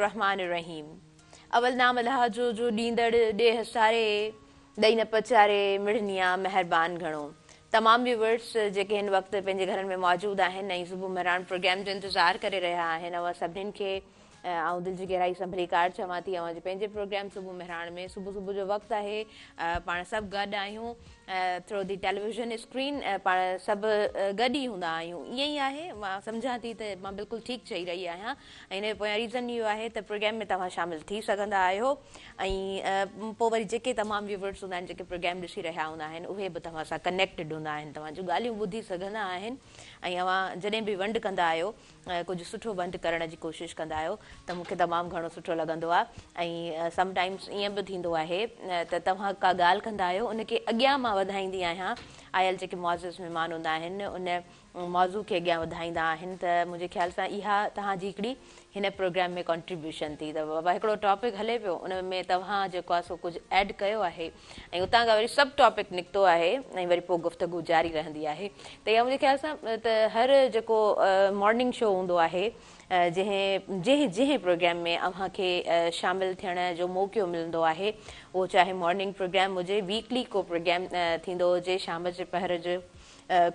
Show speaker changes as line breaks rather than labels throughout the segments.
बिस्मिल्लाहिर्रहमानिर्रहीम। अवल नाम अल्लाह जो ॾींदड़ ॾे सारे ॾई न पचारे मिड़निया मेहरबान घणो। तमामु व्यूवर्स जेके हिन वक़्तु पंहिंजे घरनि में मौजूदु आहिनि ऐं सुबुह मेहरान प्रोग्राम जो इंतज़ारु करे रहिया आहिनि, उहा सभिनीनि खे ऐं दिलि जी गहराई सां भली कार चवां थी। अवां जे पंहिंजे प्रोग्राम सुबुह मेहरान में सुबुह जो वक़्तु आहे, पाण सभु गॾु आहियूं थ्रू दी टेलीविज़न स्क्रीन, पाण सभु गॾु ई हूंदा आहियूं। ईअं ई आहे, मां सम्झां थी त मां बिल्कुलु ठीकु चई रही आहियां। ऐं हिन जो पोयां रीज़न इहो आहे त प्रोग्राम में तव्हां शामिलु थी सघंदा आहियो ऐं पोइ वरी जेके तमामु व्यूवर्स हूंदा आहिनि जेके प्रोग्राम ॾिसी रहिया हूंदा आहिनि उहे बि तव्हां सां कनेक्टेड हूंदा आहिनि, तव्हां जूं ॻाल्हियूं ॿुधी सघंदा आहिनि। ऐं अवां जॾहिं बि वंड कंदा आहियो, कुझु सुठो वंड करण जी कोशिशि कंदा आहियो त मूंखे तमामु घणो सुठो लॻंदो आहे। ऐं समटाइम्स ईअं बि थींदो आहे त तव्हां का ॻाल्हि कंदा आहियो, उनखे अॻियां मां वधाईंदी आहियां। आयल जेके मुआज़िज़ महिमान हूंदा आहिनि उन मौज़ू खे अॻियां वधाईंदा आहिनि त मुंहिंजे ख़्याल सां इहा तव्हांजी हिकिड़ी हिन प्रोग्राम में कॉन्ट्रीब्यूशन थी। त बाबा हिकिड़ो टॉपिक हले पियो, उन में तव्हां जेको आहे सो कुझु ऐड कयो आहे ऐं उतां खां वरी सब टॉपिक निकितो आहे ऐं वरी पोइ गुफ़्तगू जारी रहंदी आहे। त इहा मुंहिंजे ख़्याल सां त हर जेको मॉर्निंग शो हूंदो आहे, जंहिं प्रोग्राम में अव्हांखे शामिलु थियण जो मौक़ो मिलंदो आहे, उहो चाहे मॉर्निंग प्रोग्राम हुजे, वीकली को प्रोग्राम थींदो हुजे, शाम जे पहर जो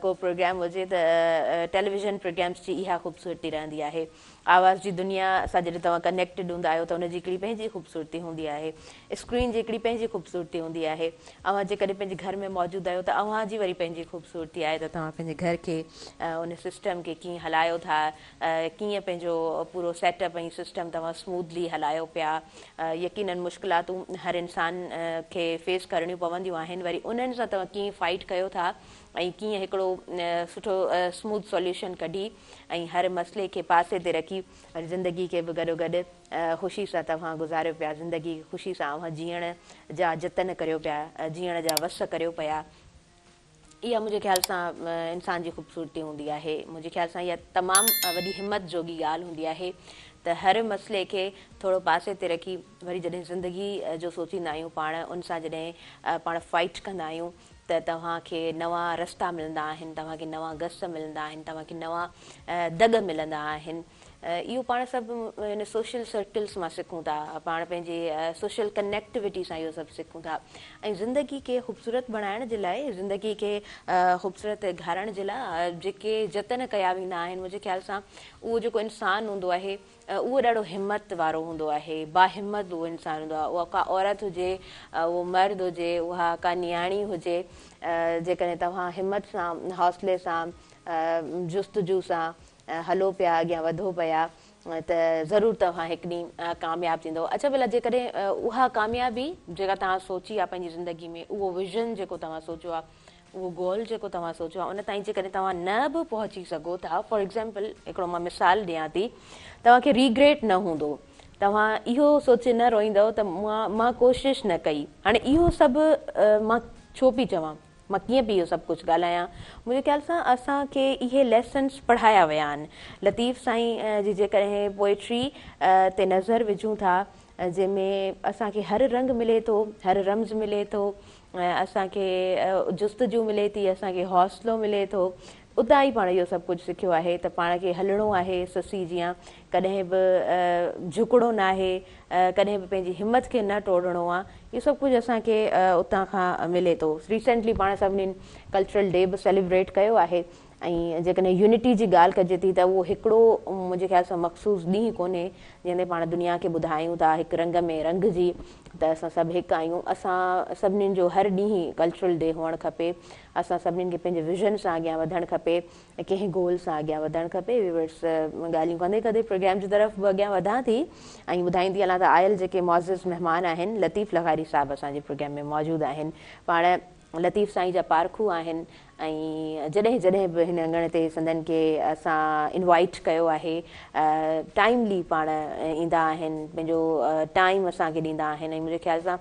को प्रोग्राम हुजे, त टेलीविज़न प्रोग्राम्स जी इहा ख़ूबसूरती रहंदी आहे। आवाज़ जी दुनिया सां जॾहिं तव्हां कनेक्टेड हूंदा आहियो त उनजी हिकिड़ी पंहिंजी ख़ूबसूरती हूंदी आहे, स्क्रीन जी हिकिड़ी पंहिंजी ख़ूबसूरती हूंदी आहे। अव्हां जेकॾहिं पंहिंजे घर में मौजूदु आहियो त अव्हांजी वरी पंहिंजी ख़ूबसूरती आहे त तव्हां पंहिंजे घर खे उन सिस्टम खे कीअं हलायो था, कीअं पंहिंजो पूरो सेटअप ऐं सिस्टम तव्हां स्मूथली हलायो पिया। यकीनन मुश्किलातूं हर इंसान खे फेस करणियूं पवंदियूं आहिनि, वरी उन्हनि सां तव्हां कीअं फाइट कयो था ऐं कीअं हिकिड़ो सुठो स्मूथ सॉल्यूशन कढी ऐं हर मसइले खे पासे ते रखी वरी ज़िंदगी खे बि गॾोगॾु ख़ुशी सां तव्हां गुज़ारियो पिया, ज़िंदगी ख़ुशी सां अव्हां जीअण जा जतन करियो पिया, जीअण जा वस करियो पिया। इहा मुंहिंजे ख़्याल सां इंसान जी ख़ूबसूरती हूंदी आहे। मुंहिंजे ख़्याल सां इहा तमामु वॾी हिमत जोगी ॻाल्हि हूंदी आहे त हर मसइले खे थोरो पासे ते रखी वरी जॾहिं ज़िंदगी जो सोचींदा आहियूं पाण, उन सां जॾहिं पाण फाइट कंदा आहियूं त तव्हांखे नवां रस्ता मिलंदा आहिनि, तव्हांखे नवां गस मिलंदा आहिनि, तव्हांखे नवां दग मिलंदा आहिनि। इहो पाण सभु हिन सोशल सर्कल्स मां सिखूं था, पाण पंहिंजे सोशल कनेक्टिविटी सां इहो सभु सिखूं था। ऐं ज़िंदगी खे ख़ूबसूरत बणाइण जे लाइ, ज़िंदगी खे ख़ूबसूरत घारण जे लाइ जेके जतन कया वेंदा आहिनि, मुंहिंजे ख़्याल सां उहो जेको इंसानु हूंदो आहे उहो ॾाढो हिमत वारो हूंदो आहे, बाहिमत उहो इंसानु हूंदो आहे। उहा का औरत हुजे, उहो मर्द हुजे, उहा का नियाणी हुजे, जेकॾहिं तव्हां हिमत सां, हौसले सां, जुस्तजू सां हलो पिया, अॻियां वधो पिया त ज़रूरु तव्हां हिकु ॾींहुं कामयाबु थींदो। अच्छा भला जेकॾहिं उहा कामयाबी जेका तव्हां सोची आहे पंहिंजी ज़िंदगी में, उहो विज़न जेको तव्हां सोचियो आहे, उहो गोल जेको तव्हां सोचियो आहे, उन ताईं जेकॾहिं तव्हां न बि पहुची सघो था, फॉर एक्ज़ाम्पल हिकिड़ो मां मिसाल ॾियां थी, तव्हांखे रिग्रेट न हूंदो, तव्हां इहो सोचे न रोईंदव त मां कोशिशि न कई। हाणे इहो सभु मां छो पई चवां, मां कीअं पई इहो सभु कुझु ॻाल्हायां, मुंहिंजे ख़्याल सां असांखे इहे लेसन्स पढ़ाया विया आहिनि। लतीफ़ साईं जी जेकॾहिं पोएट्री ते नज़र विझूं था, जंहिंमें असांखे हर रंग मिले थो, हर रम्ज़ मिले थो, असांखे जुस्तजू मिले थी, असांखे हौसलो मिले थो, उतां ई पाण इहो सभु कुझु सिखियो आहे त पाण खे हलणो आहे ससी जीअं, कॾहिं बि झुकणो न आहे, कॾहिं बि पंहिंजी हिमत खे न टोड़णो आहे। इहो सभु कुझु असांखे उतां खां मिले थो। रिसेंटली पाण सभिनीनि कल्चरल डे बि सेलिब्रेट कयो आहे ऐं जेकॾहिं यूनिटी जी ॻाल्हि कजे थी त उहो हिकिड़ो मुंहिंजे ख़्याल सां मख़सूस ॾींहुं कोन्हे जंहिंमें पाण दुनिया खे ॿुधायूं था हिकु रंग में रंग जी त असां सभु हिकु आहियूं। असां सभिनीनि जो हर ॾींहुं कल्चरल डे हुअणु खपे, असां सभिनीनि खे पंहिंजे विज़न सां अॻियां वधणु खपे, कंहिं गोल सां अॻियां वधणु खपे। व्यूअर्स, ॻाल्हियूं कंदे कंदे प्रोग्राम जी तरफ़ बि अॻियां वधां थी ऐं ॿुधाईंदी हलां त आयल जेके मुआज़िज़ महिमान आहिनि, लतीफ़ लग़ारी साहिबु असांजे प्रोग्राम में मौजूदु आहिनि। पाण लतीफ़ साईं जा पारखू आहिनि ऐं जॾहिं जॾहिं बि हिन अङण ते संदनि खे असां इनवाइट कयो आहे, टाइमली पाण ईंदा आहिनि, पंहिंजो टाइम असांखे ॾींदा आहिनि। ऐं मुंहिंजे ख़्याल सां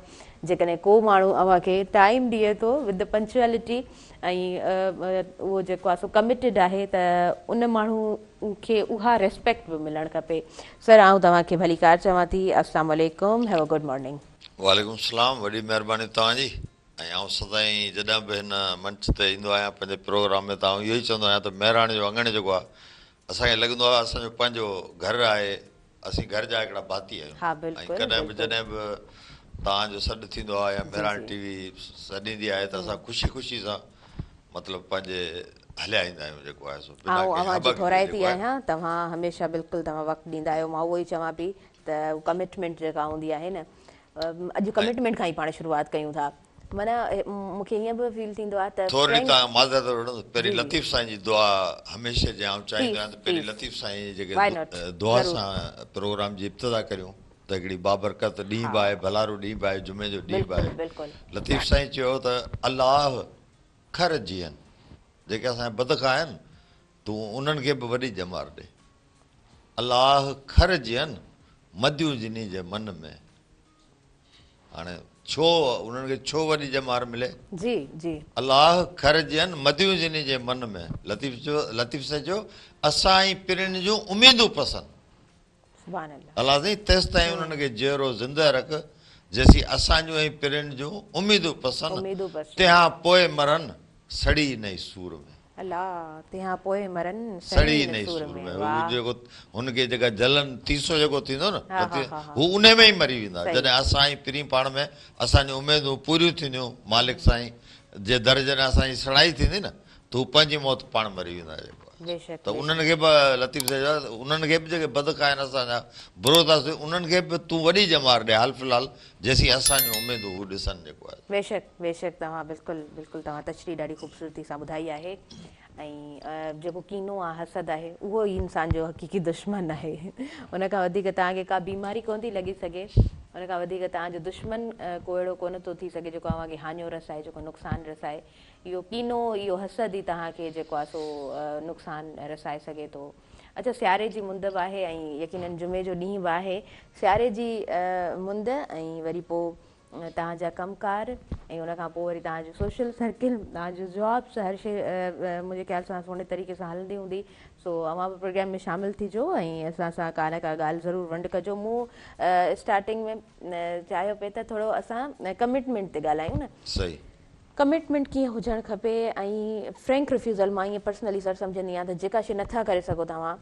जेकॾहिं को माण्हू अव्हांखे टाइम ॾिए थो विद द पंक्चुअलिटी ऐं उहो जेको आहे सो कमिटेड आहे त उन माण्हू खे उहा रेस्पेक्ट बि मिलणु खपे। सर, आउं तव्हांखे भली कार चवां थी, अस्सलाम वालेकुम, हैव अ गुड मॉर्निंग।
वालेकुम सलाम, वॾी महिरबानी तव्हांजी। ऐं आउं सदाईं जॾहिं बि हिन मंच ते ईंदो आहियां पंहिंजे प्रोग्राम में, त आउं इहो ई चवंदो आहियां त महिराणे जो अङण जेको आहे असांखे लॻंदो आहे असांजो पंहिंजो घरु आहे, असीं घर जा हिकिड़ा भाती आहियूं।
हा,
ऐं
बिल्कुलु,
कॾहिं बि
बिल्कुलु।
जॾहिं बि तव्हांजो सॾु थींदो आहे या
जी,
मेरान
जी।
टीवी सॾींदी आहे त असां ख़ुशी ख़ुशी सां मतिलबु पंहिंजे हलिया ईंदा आहियूं जेको आहे सो बिना
ऐं
कंहिं
अवां जी
हॿक जे
थोराइती
जेको आहे।
आहियां, तव्हां हमेशह बिल्कुलु तव्हां वक़्तु ॾींदा आहियो। मां उहो ई चवां पई त कमिटमेंट जेका हूंदी आहे न, अॼु कमिटमेंट खां ई पाण शुरूआति कयूं था। माना मूंखे ईअं बि फील थींदो आहे त
थोरी
फ्रेंड
तव्हां माज़रत वठो, पहिरीं
जी, जी,
लतीफ़ साईं जी दुआ हमेशह जे आउं चाहींदो आहियां त पहिरीं
प्लीज़,
लतीफ़ साईं जी जेके
वाई नॉट,
दुआ
ज़रूरु।
सां प्रोग्राम जी इब्तिदा करियूं त हिकिड़ी बाबरकत ॾींहुं
हा,
बि आहे, भलारो ॾींहुं बि आहे, जुमे जो ॾींहुं बि
बिल्कुलु,
आहे।
बिल्कुलु।
लतीफ़ साईं चयो त अलाह खर जीअनि, जेके असांजा बदखा आहिनि तूं उन्हनि खे बि वॾी ॼमार ॾे। अलाह खर जीअनि मदियूं जिनी जे मन में। हाणे छो उन्हनि खे छो वॾी ॼमार मिले?
जी, जी,
अलाह खर जियनि मदियूं जिनी जे मन में। लतीफ़ साईं चयो असां ई पिरनि जूं उमेदूं पसंदि।
सुभान अल्लाह।
अलाह साईं तेसि ताईं उन्हनि खे जीअरो ज़िंदह रख जेसीं असांजूं ऐं पिरनि जूं उमेदूं पसंदि,
उमेदूं बसि
तंहिंखां पोइ मरनि सड़ी नई सूर में।
अल्लाह, तंहिंखां पोइ मरनि
सड़ी
न
नई
सूर
सूर
में।
में। हू
वाह।
जेको हुनखे जेका जलन तीसो जेको थींदो न,
हा, हा, हा, हा।
हू उन में ई मरी वेंदा।
सही।
जॾहिं असां ई पिरी पाण में असांजूं उमेदूं पूरियूं थींदियूं मालिक साईं जे दर, जॾहिं असांजी सड़ाई थींदी न त हू पंहिंजी मौत पाण मरी वेंदा जेको आहे।
बेशक,
त उन्हनि खे बि लतीफ़ साईं उन्हनि खे बि जेके बदख आहिनि असांजा बुरोदासी, उन्हनि खे बि तूं वॾी ॼमार ॾे हाल फ़िलहालु जेसीं असांजूं उमेदूं हू ॾिसनि जेको आहे।
बेशक, बेशक। तव्हां बिल्कुलु, बिल्कुलु तव्हां तशरीह ॾाढी ख़ूबसूरती सां ॿुधाई आहे। ऐं जेको कीनो आहे, हसद आहे, उहो ई इंसान जो हक़ीक़ी दुश्मन आहे। उन खां वधीक तव्हांखे का बीमारी कोन थी लॻी सघे, उन खां वधीक तव्हांजो दुश्मन को अहिड़ो कोन थो थी सघे जेको अव्हांखे हाञो रसाए, जेको नुक़सानु रसाए। इहो कीनो, इहो हसद ई तव्हांखे जेको आहे सो नुक़सानु रसाए सघे थो। अच्छा, सियारे जी मुंद बि आहे ऐं यकीननि जुमे जो ॾींहुं बि आहे। सियारे जी मुंद ऐं वरी पोइ तव्हांजा कमकार ऐं उनखां पोइ वरी तव्हांजो सोशल सर्किल, तव्हांजो जॉब्स, हर शइ मुंहिंजे ख़्याल सां सुहिणे तरीक़े सां हलंदी हूंदी। सो अव्हां बि प्रोग्राम में शामिलु थिजो ऐं असां सां का न का ॻाल्हि ज़रूरु वंड कजो। मूं स्टार्टिंग में चाहियो पिए त थोरो असां कमिटमेंट ते ॻाल्हायूं न।
सही।
कमिटमेंट कीअं हुजणु खपे ऐं फ्रैंक रिफ्यूज़ल। मां ईअं पर्सनली सर सम्झंदी आहियां त जेका शइ नथा करे सघो तव्हां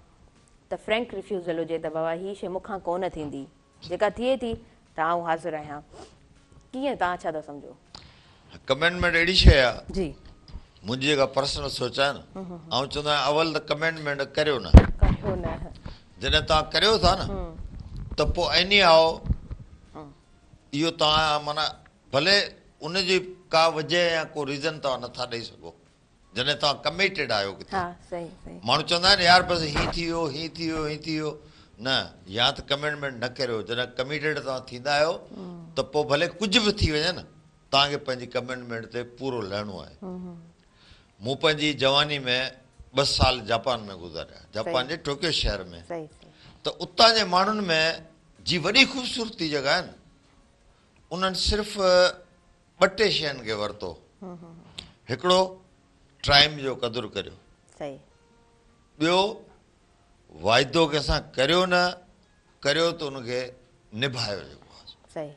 त फ्रैंक रिफ्यूज़ल हुजे त बाबा हीअ शइ मूंखां कोन थींदी, जेका थिए थी त आउं हाज़िर आहियां। कीअं, तव्हां छा था सम्झो?
कमिटमेंट अहिड़ी शइ आहे,
जी,
मुंहिंजी जेका पर्सनल सोच आहे न, आउं चवंदो आहियां अवल त कमिटमेंट करियो न।
करियो न।
जॾहिं तव्हां करियो था न त पोइ एनी आओ इहो तव्हां माना भले उनजी का वजह या को रीज़न तव्हां नथा ॾेई सघो। जॾहिं तव्हां कमिटेड आहियो किथे,
हा, सही, सही।
माण्हू चवंदा आहिनि यार बसि हीअं थी वियो, हीअं थी वियो, हीअं थी वियो। न, या त कमिटमेंट न करियो। जॾहिं कमिटेड तव्हां थींदा आहियो त पोइ भले कुझु बि थी वञे न, तव्हांखे पंहिंजी कमिटमेंट ते पूरो लहणो आहे। मूं पंहिंजी जवानी में 2 साल जापान में गुज़ारिया, जापान जे टोक्यो शहर में।
सही, सही।
त उतां जे माण्हुनि में जी वॾी ख़ूबसूरती जेका आहे न, उन्हनि सिर्फ़ु 2 टे शयुनि खे वरितो। हिकिड़ो, टाइम जो क़दुरु करियो।
सही।
ॿियो, वाइदो कंहिंसां करियो न, करियो त उनखे निभायो जेको आहे।
सही।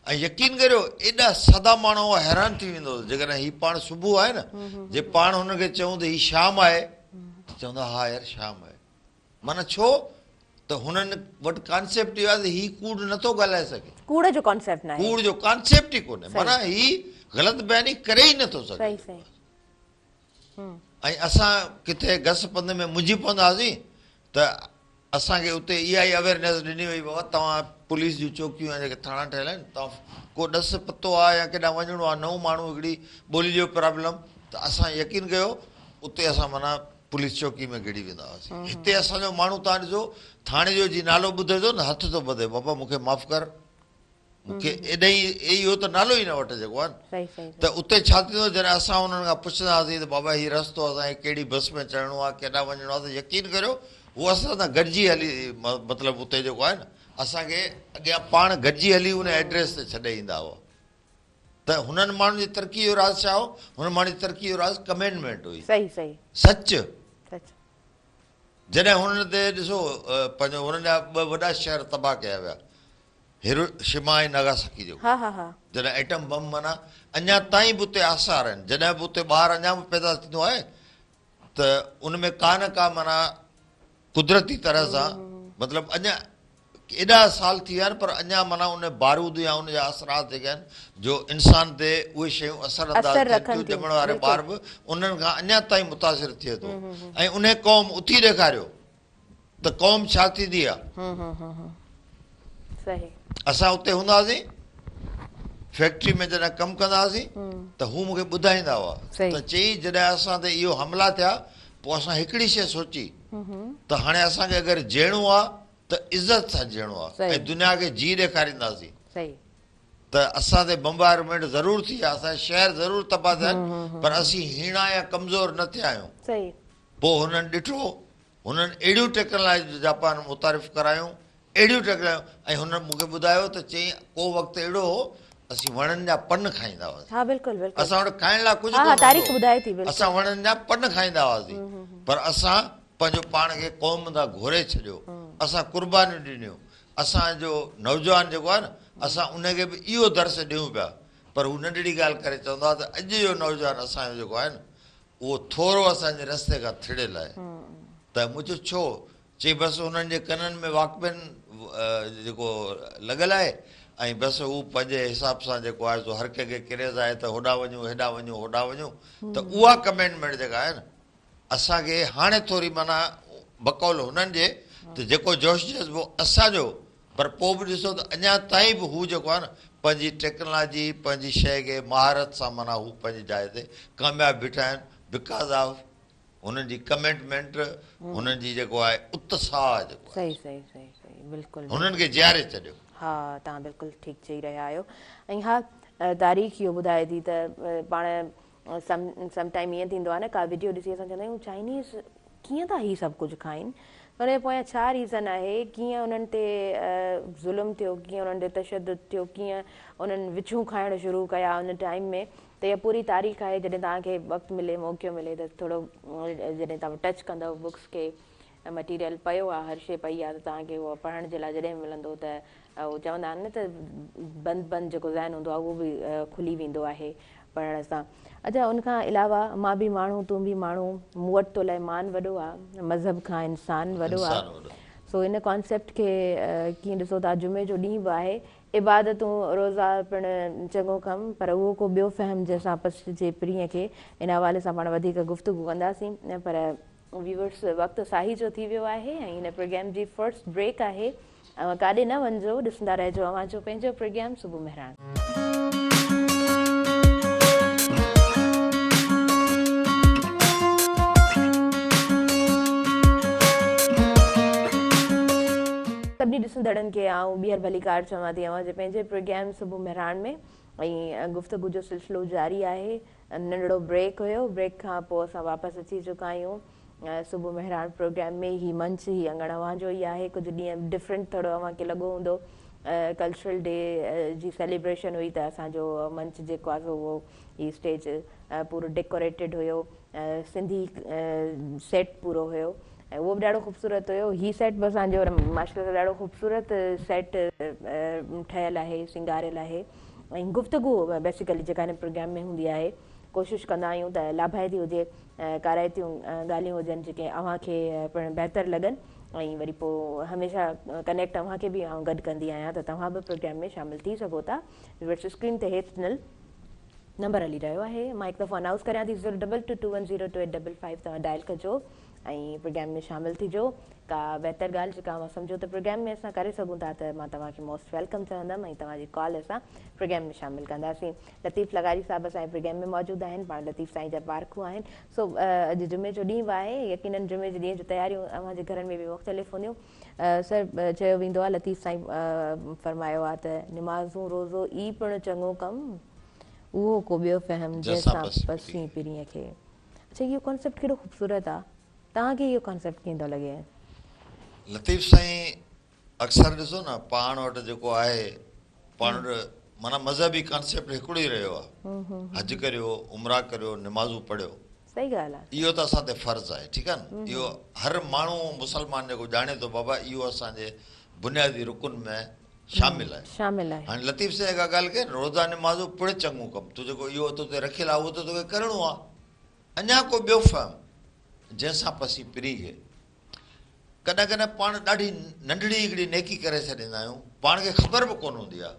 ऐं यकीन करियो एॾा सादा माण्हू हैरान थी वेंदो जेकॾहिं हीउ पाण सुबुह आहे न, जे पाण हुनखे चऊं त हीउ शाम आहे त चवंदा हा यार शाम आहे। माना छो त हुननि वटि कॉन्सेप्ट इहो आहे त हीउ कूड़ नथो ॻाल्हाए सघे।
कूड़ जो कॉन्सेप्ट न आहे।
कूड़ जो कॉन्सेप्ट ई कोन्हे, माना हीउ ग़लति बयानी करे ई नथो सघे।
सही, सही।
ऐं असां किथे घस पंध में मुंझी पवंदासीं त असांखे उते इहा ई अवेयरनेस ॾिनी वई, बाबा तव्हां पुलिस जूं चौकियूं ऐं जेके थाणा ठहियल आहिनि, तव्हां को ॾस पतो आहे या केॾांहुं वञिणो आहे, नओं माण्हू हिकिड़ी ॿोली जो प्रॉब्लम, त असां यकीन कयो उते असां माना पुलिस चौकी में गिड़ी वेंदा हुआसीं। हिते असांजो माण्हू तव्हां ॾिसो थाणे जो जी नालो ॿुधे थो न हथ थो ॿधे, बाबा मूंखे माफ़ु कर, मूंखे एॾाई इहो त नालो ई न वठे जेको आहे न।
सही, सही।
त उते छा थींदो, जॾहिं असां हुननि खां पुछंदासीं त बाबा हीउ रस्तो असांखे कहिड़ी बस में चढ़णो आहे, केॾांहुं वञिणो आहे, त यकीन करियो उहो असां सां गॾिजी हली, मतिलबु उते जेको आहे न असांखे अॻियां पाण गॾिजी हली उन एड्रेस ते छॾे ईंदा हुआ। त हुननि माण्हुनि जी तरक़ी जो राज़ छा हो? हुन माण्हुनि जी तरक़ी जो राज़ कमिटमेंट हुई।
सही, सही।
सच।
सच।
जॾहिं हुननि ते ॾिसो पंहिंजो हुननि जा 2 वॾा शहर तबाह कया विया, हिरोशिमा ऐं नागासाकी जो।
हा, हा, हा।
जॾहिं एटम बम माना अञा ताईं बि उते आसार आहिनि, जॾहिं बि उते ॿार अञा बि पैदा थींदो आहे त उन में का न का माना कुदरती तरह सां मतिलबु अञा एॾा साल थी विया आहिनि पर अञा माना उन बारूद या उन जा असरात जेके आहिनि जो इंसान ते उहे शयूं असर अंदाज़
असर
थियनि
रखनि
थियूं,
थियूं,
ॼमण वारे ॿार बि उन्हनि खां अञा ताईं मुतासिर थिए थो। ऐं उन क़ौम उथी ॾेखारियो त क़ौम छा थींदी आहे।
सही
असां उते हूंदासीं फैक्ट्री में जॾहिं कमु कंदा हुआसीं त हू मूंखे ॿुधाईंदा हुआ
सही।
त चई जॾहिं असां ते इहो हमला थिया पोइ असां हिकिड़ी शइ सोची त हाणे असांखे अगरि जीअणो आहे त इज़त सां जीअणो आहे
सही।
ऐं दुनिया खे जी ॾेखारींदासीं
सही
त असां ते बम्बारमेंट ज़रूरु थी आहे, असांजा शहर ज़रूरु तबाह थिया आहिनि पर असीं हीणा या कमज़ोर न थिया आहियूं।
सही
पोइ हुननि ॾिठो, हुननि अहिड़ियूं टेक्नोलॉजी जापान मुतारिफ़ करायूं, अहिड़ियूं टेक्नोलॉजी, ऐं हुननि मूंखे ॿुधायो त चई को वक़्तु अहिड़ो हो असीं वणनि जा पन खाईंदा हुआसीं।
हाँ बिल्कुलु बिल्कुलु
असां वटि खाइण लाइ कुझु
हाँ
कोन
हाँ तारीख़
हूंदो।
ॿुधाए थी बिल्कुलु।
असां वणनि जा पन खाईंदा हुआसीं पर असां पंहिंजो पाण खे क़ौम तां घुरे छॾियो, असां कुर्बानियूं ॾिनियूं। असांजो नौजवान जेको आहे न असां उनखे बि इहो दर्स ॾियूं पिया पर हू नंढड़ी ॻाल्हि करे चवंदो आहे त अॼु जो नौजवान असांजो जेको आहे न उहो थोरो असांजे रस्ते खां थिड़ियल आहे। त मूं चयो छो? चई बसि हुननि जे कननि में वॉकमैन जेको लॻल आहे ऐं बसि हू पंहिंजे हिसाब सां जेको आहे सो हर कंहिंखे क्रेज़ आहे त होॾां वञूं हेॾां वञूं होॾां वञूं त उहा कमेंटमेंट जेका आहे न असांखे हाणे थोरी माना बकौल हुननि जे त जेको जोश जज़्बो असांजो पर पोइ बि ॾिसो त अञा ताईं बि हू जेको आहे न पंहिंजी टेक्नोलॉजी पंहिंजी शइ खे महारत सां माना हू पंहिंजी जाइ ते कामयाबु बीठा आहिनि बिकॉज़ ऑफ हुननि जी कमिटमेंट, हुननि जी जेको आहे उत्साह जेको आहे
सही सही सही सही बिल्कुलु
हुननि खे जीआरे छॾियो।
हा तव्हां बिल्कुलु ठीकु चई रहिया आहियो। ऐं हा तारीख़ इहो ॿुधाए थी त पाण सम टाइम ईअं थींदो आहे न का वीडियो ॾिसी असां चवंदा आहियूं चाइनीज़ कीअं था हीअ सभु कुझु खाइनि, हुनजे पोयां छा रीज़न आहे, कीअं उन्हनि ते ज़ुल्म थियो, कीअं उन्हनि ते तशदुद थियो, कीअं उन्हनि विछूं खाइणु शुरू कया उन टाइम में। त इहा पूरी तारीख़ आहे। जॾहिं तव्हांखे वक़्तु मिले मौक़ो मिले त थोरो जॾहिं तव्हां टच कंदव बुक्स खे, मटीरियल पियो आहे, हर शइ पई आहे त तव्हांखे उहो पढ़ण जे लाइ जॾहिं मिलंदो त उहो चवंदा आहिनि न त बंदि जेको ज़हन हूंदो आहे उहो बि खुली वेंदो आहे पढ़ण सां। अच्छा उनखां अलावा मां बि माण्हू तूं बि माण्हू, मूं वटि तो लाइ मान वॾो आहे, मज़हब खां इंसान वॾो आहे। सो इन कॉन्सेप्ट खे कीअं ॾिसो था, जुमे जो ॾींहुं बि आहे, इबादतूं रोज़ा पिणु चङो कमु, पर उहो को ॿियो फ़हम जंहिंसां पसिजे पीढ़ीअ खे, इन हवाले सां पाण वधीक गुफ़्तगू कंदासीं। पर व्यूवर्स वक़्तु साही जो थी वियो आहे ऐं हिन प्रोग्राम जी फर्स्ट ब्रेक आहे। काॾे न वञिजो, ॾिसंदा रहिजो अव्हां जो पंहिंजो प्रोग्राम सुबुह मेहरान। सभिनी ॾिसंदड़नि खे आऊं ॿीहर भली कार चवां थी अव्हां जे पंहिंजे प्रोग्राम सुबुह मेहरान में। ऐं गुफ़्तगू जो सिलसिलो जारी आहे। नंढड़ो ब्रेक हुयो, ब्रेक खां पोइ असां वापसि अची चुका आहियूं सुबुह मेहरान प्रोग्राम में। ही मंच ही अंगण अव्हां जो ई आहे। कुझु ॾींहं डिफरेंट थोरो अव्हांखे लॻो हूंदो, कल्चरल डे जी सेलिब्रेशन हुई त असांजो मंच जेको आहे उहो ही स्टेज पूरो डेकोरेटेड हुयो, सिंधी सेट पूरो हुयो ऐं उहो बि ॾाढो ख़ूबसूरत हुयो। ही सेट बि असांजो माशाल्लाह ॾाढो ख़ूबसूरत सेट ठहियलु आहे, सिंगारियल आहे। ऐं गुफ़्तगू बेसिकली जेका हिन प्रोग्राम में हूंदी आहे, कोशिशि कंदा आहियूं त लाभाइती हुजे, काराइतियूं ॻाल्हियूं हुजनि जेके अव्हांखे पिणु बहितर लॻनि। ऐं वरी पोइ हमेशह कनेक्ट अव्हांखे बि आउं गॾु कंदी आहियां त तव्हां बि प्रोग्राम में शामिलु थी सघो था। स्क्रीन ते हेठि ॾिनल नंबर हली रहियो आहे, मां हिकु दफ़ो अनाउंस करियां थी 02221028555 तव्हां डायल कजो ऐं प्रोग्राम में शामिलु थिजो। का बहितर ॻाल्हि जेका अव्हां सम्झो त प्रोग्राम में असां करे सघूं था त मां तव्हांखे मोस्ट वेलकम चवंदमि ऐं तव्हांजी कॉल असां प्रोग्राम में शामिलु कंदासीं। लतीफ़ लगारी साहिबु असांजे प्रोग्राम में मौजूदु आहिनि, पाण लतीफ़ साईं जा पारखू आहिनि। सो अॼु जुमे जो ॾींहुं आहे, यकीनन जुमे जे ॾींहं जूं तयारियूं अव्हांजे घरनि में बि मुख़्तलिफ़ हूंदियूं। सर चयो वेंदो आहे, लतीफ़ साईं फरमायो आहे त निमाज़ूं रोज़ो ई पिणु चङो कमु, उहो को ॿियो फ़हम जंहिंसां पसी पीढ़ीअ खे। अच्छा इहो कॉन्सेप्ट केॾो ख़ूबसूरत आहे, तव्हांखे इहो कॉन्सेप्ट कीअं थो लॻे?
लतीफ़ साईं अक्सर ॾिसो न पाण वटि जेको आहे, पाण वटि माना मज़हबी कॉन्सेप्ट हिकिड़ो ई रहियो आहे, हज करियो, उमरा करियो, निमाज़ूं पढ़ियो।
सही ॻाल्हि आहे,
इहो त असां ते फ़र्ज़ु आहे, ठीकु आहे न। इहो हर माण्हू मुस्लमान जेको ॼाणे थो बाबा इहो असांजे बुनियादी रुकुन में शामिल आहे। हाणे लतीफ़ साईं हिकु ॻाल्हि कई, रोज़ा निमाज़ूं पढ़ चङो कमु, तूं जेको इहो तो ते रखियलु आहे उहो त तोखे करिणो आहे। अञा को ॿियो फ़हम जंहिंसां पसी पीढ़ी खे कॾहिं कॾहिं पाण ॾाढी नंढड़ी हिकिड़ी नेकी करे छॾींदा आहियूं, पाण खे ख़बर बि कोन हूंदी आहे,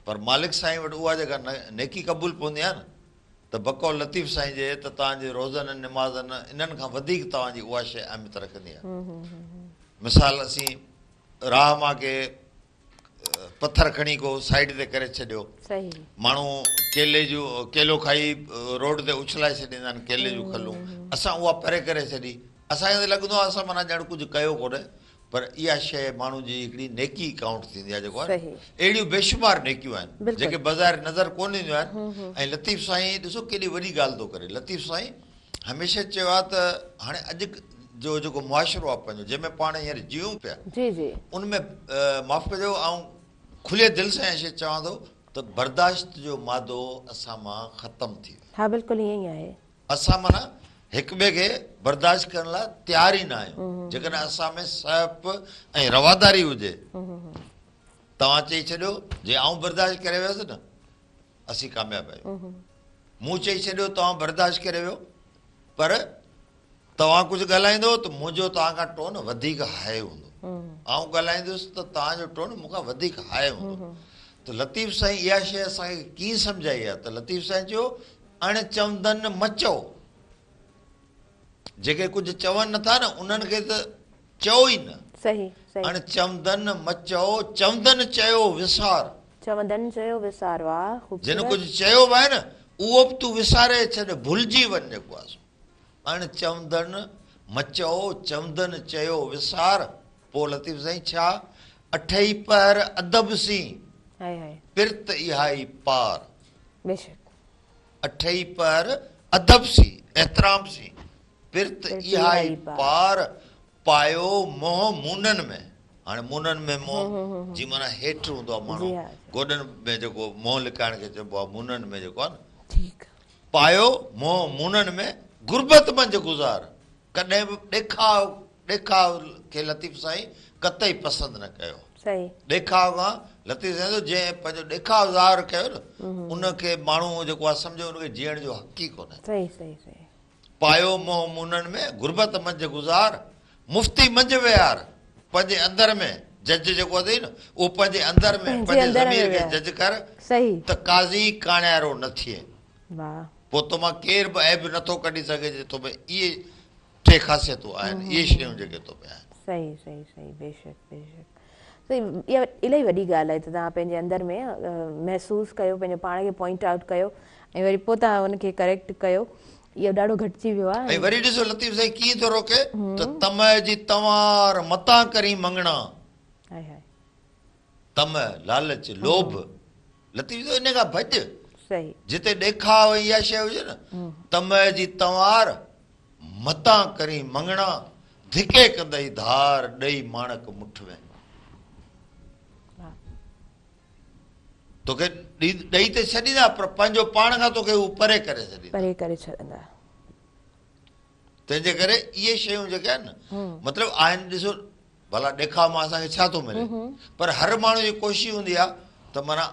पर मालिक साईं वटि उहा जेका नेकी क़बूल पवंदी आहे न, त बकौल लतीफ़ साईं जे त तव्हांजे रोज़नि निमाज़नि इन्हनि खां वधीक तव्हांजी उहा शइ अहमियत रखंदी आहे। मिसाल, असीं राह मां के पथर खणी को साइड ते करे छॾियो, माण्हू केलो खाई रोड ते उछलाए छॾींदा आहिनि, केले जूं खलूं, असां उहा परे करे छॾी, असांखे त लॻंदो आहे असां माना ॼण कुझु कयो कोन्हे, पर इहा शइ माण्हू जी हिकिड़ी नेकी काउंट थींदी आहे। जेको आहे अहिड़ियूं बेशुमार नेकियूं आहिनि जेके बाज़ारि नज़र कोन ईंदियूं आहिनि। ऐं लतीफ़ साईं ॾिसो केॾी वॾी ॻाल्हि थो करे। लतीफ़ साईं हमेशह चयो आहे त हाणे अॼु जो जेको मुआशिरो आहे पंहिंजो, जंहिंमें पाण हींअर जियूं पिया, उनमें माफ़ कजो, ऐं खुले दिलि सां इहा शइ चवां थो त बर्दाश्त जो मादो असां मां ख़तमु थी वियो।
हा, बिल्कुलु ईअं ई आहे।
असां माना हिक ॿिए खे बर्दाश्त करण लाइ तयार ई न आहियूं। जेकॾहिं असां में सप ऐं रवादारी हुजे, तव्हां चई छॾियो जे आऊं बर्दाश्त करे वियुसि न, असीं कामयाबु आहियूं। मूं चई छॾियो तव्हां बर्दाश्त करे वियो, पर तव्हां कुझु ॻाल्हाईंदो त मुंहिंजो तव्हां खां टोन वधीक हाए हूंदो, आऊं ॻाल्हाईंदुसि त तव्हांजो टोन मूंखां वधीक हाए हूंदो। त लतीफ़ साईं इहा शइ असांखे कीअं सम्झाई आहे त लतीफ़ साईं चयो अणचवंदन मचो। जेके कुझु चवनि नथा न उन्हनि खे त चओ ई न। अणचवंदन मचो, चवंदन चयो विसार।
चवंदन चयो विसार। वाह,
जिन कुझु चयो बि आहे न उहो बि तूं विसारे छॾ, भुलिजी वञ। जेको आहे अणचवंदन मचो, चवंदन चयो विसार। पोइ लतीफ़ साईं छा, अठई पहर अदब सी पिरत इहा ई पार। अठई पहर अदब सी, एतिराम सी, पिरत इहा ई पार। पायो मोह मूननि में। हाणे मूननि में मोह जी माना हेठि हूंदो आहे, माण्हू गोॾनि में जेको मोह लिकाइण खे चइबो आहे, मूननि में जेको आहे न, पायो मोह मूननि में, गुरबत मंझि गुज़ार। कॾहिं बि ॾेखाव खे लतीफ़ साईं कतई पसंदि न कयो। ॾेखाव खां लतीफ़ साईं जंहिं पंहिंजो ॾेखाव ज़ाहिर कयो न, उनखे माण्हू जेको आहे सम्झो उनखे जीअण जो हक़ ई कोन्हे। पायो मोह मूननि में, गुरबत मंझि गुज़ार। मुफ़्ती मंझि विहार, पंहिंजे अंदर में जज जेको अथई न, उहो पंहिंजे अंदर में पंहिंजे ज़मीर खे जज कर त काज़ी काणियारो न थिए। पोइ तोमां केर बि ऐब नथो कढी सघे जे तो में इहे टे ख़ासियतूं आहिनि, इहे शयूं जेके तो में आहिनि।
बेशक बेशक सही। इहा इलाही वॾी ॻाल्हि आहे त तव्हां पंहिंजे अंदर में महसूसु कयो, पंहिंजो पाण खे पॉइंट आउट कयो ऐं वरी पोइ तव्हां हुनखे करेक्ट कयो। इहो ॾाढो घटिजी वियो आहे।
ऐं वरी ॾिसो लतीफ़ साईं कीअं थो रोके त तम जी तवार मतां करी मंगणा। तम, लालच, लोभ, लतीफ़ इन खां भॼ। जिते ॾेखाव इहा शइ हुजे न, तम जी तवार मतां करी मंगणा। धिके कंदई धार ॾेई माणक मुठ में। तोखे ॾेई त छॾींदा, पर पंहिंजो पाण खां तोखे हू परे करे छॾींदा। तंहिंजे करे इहे शयूं जेके आहिनि न, मतिलबु आहिनि, ॾिसो भला ॾेखाव मां असांखे छा थो मिले, पर हर माण्हू जी कोशिशि हूंदी आहे त माना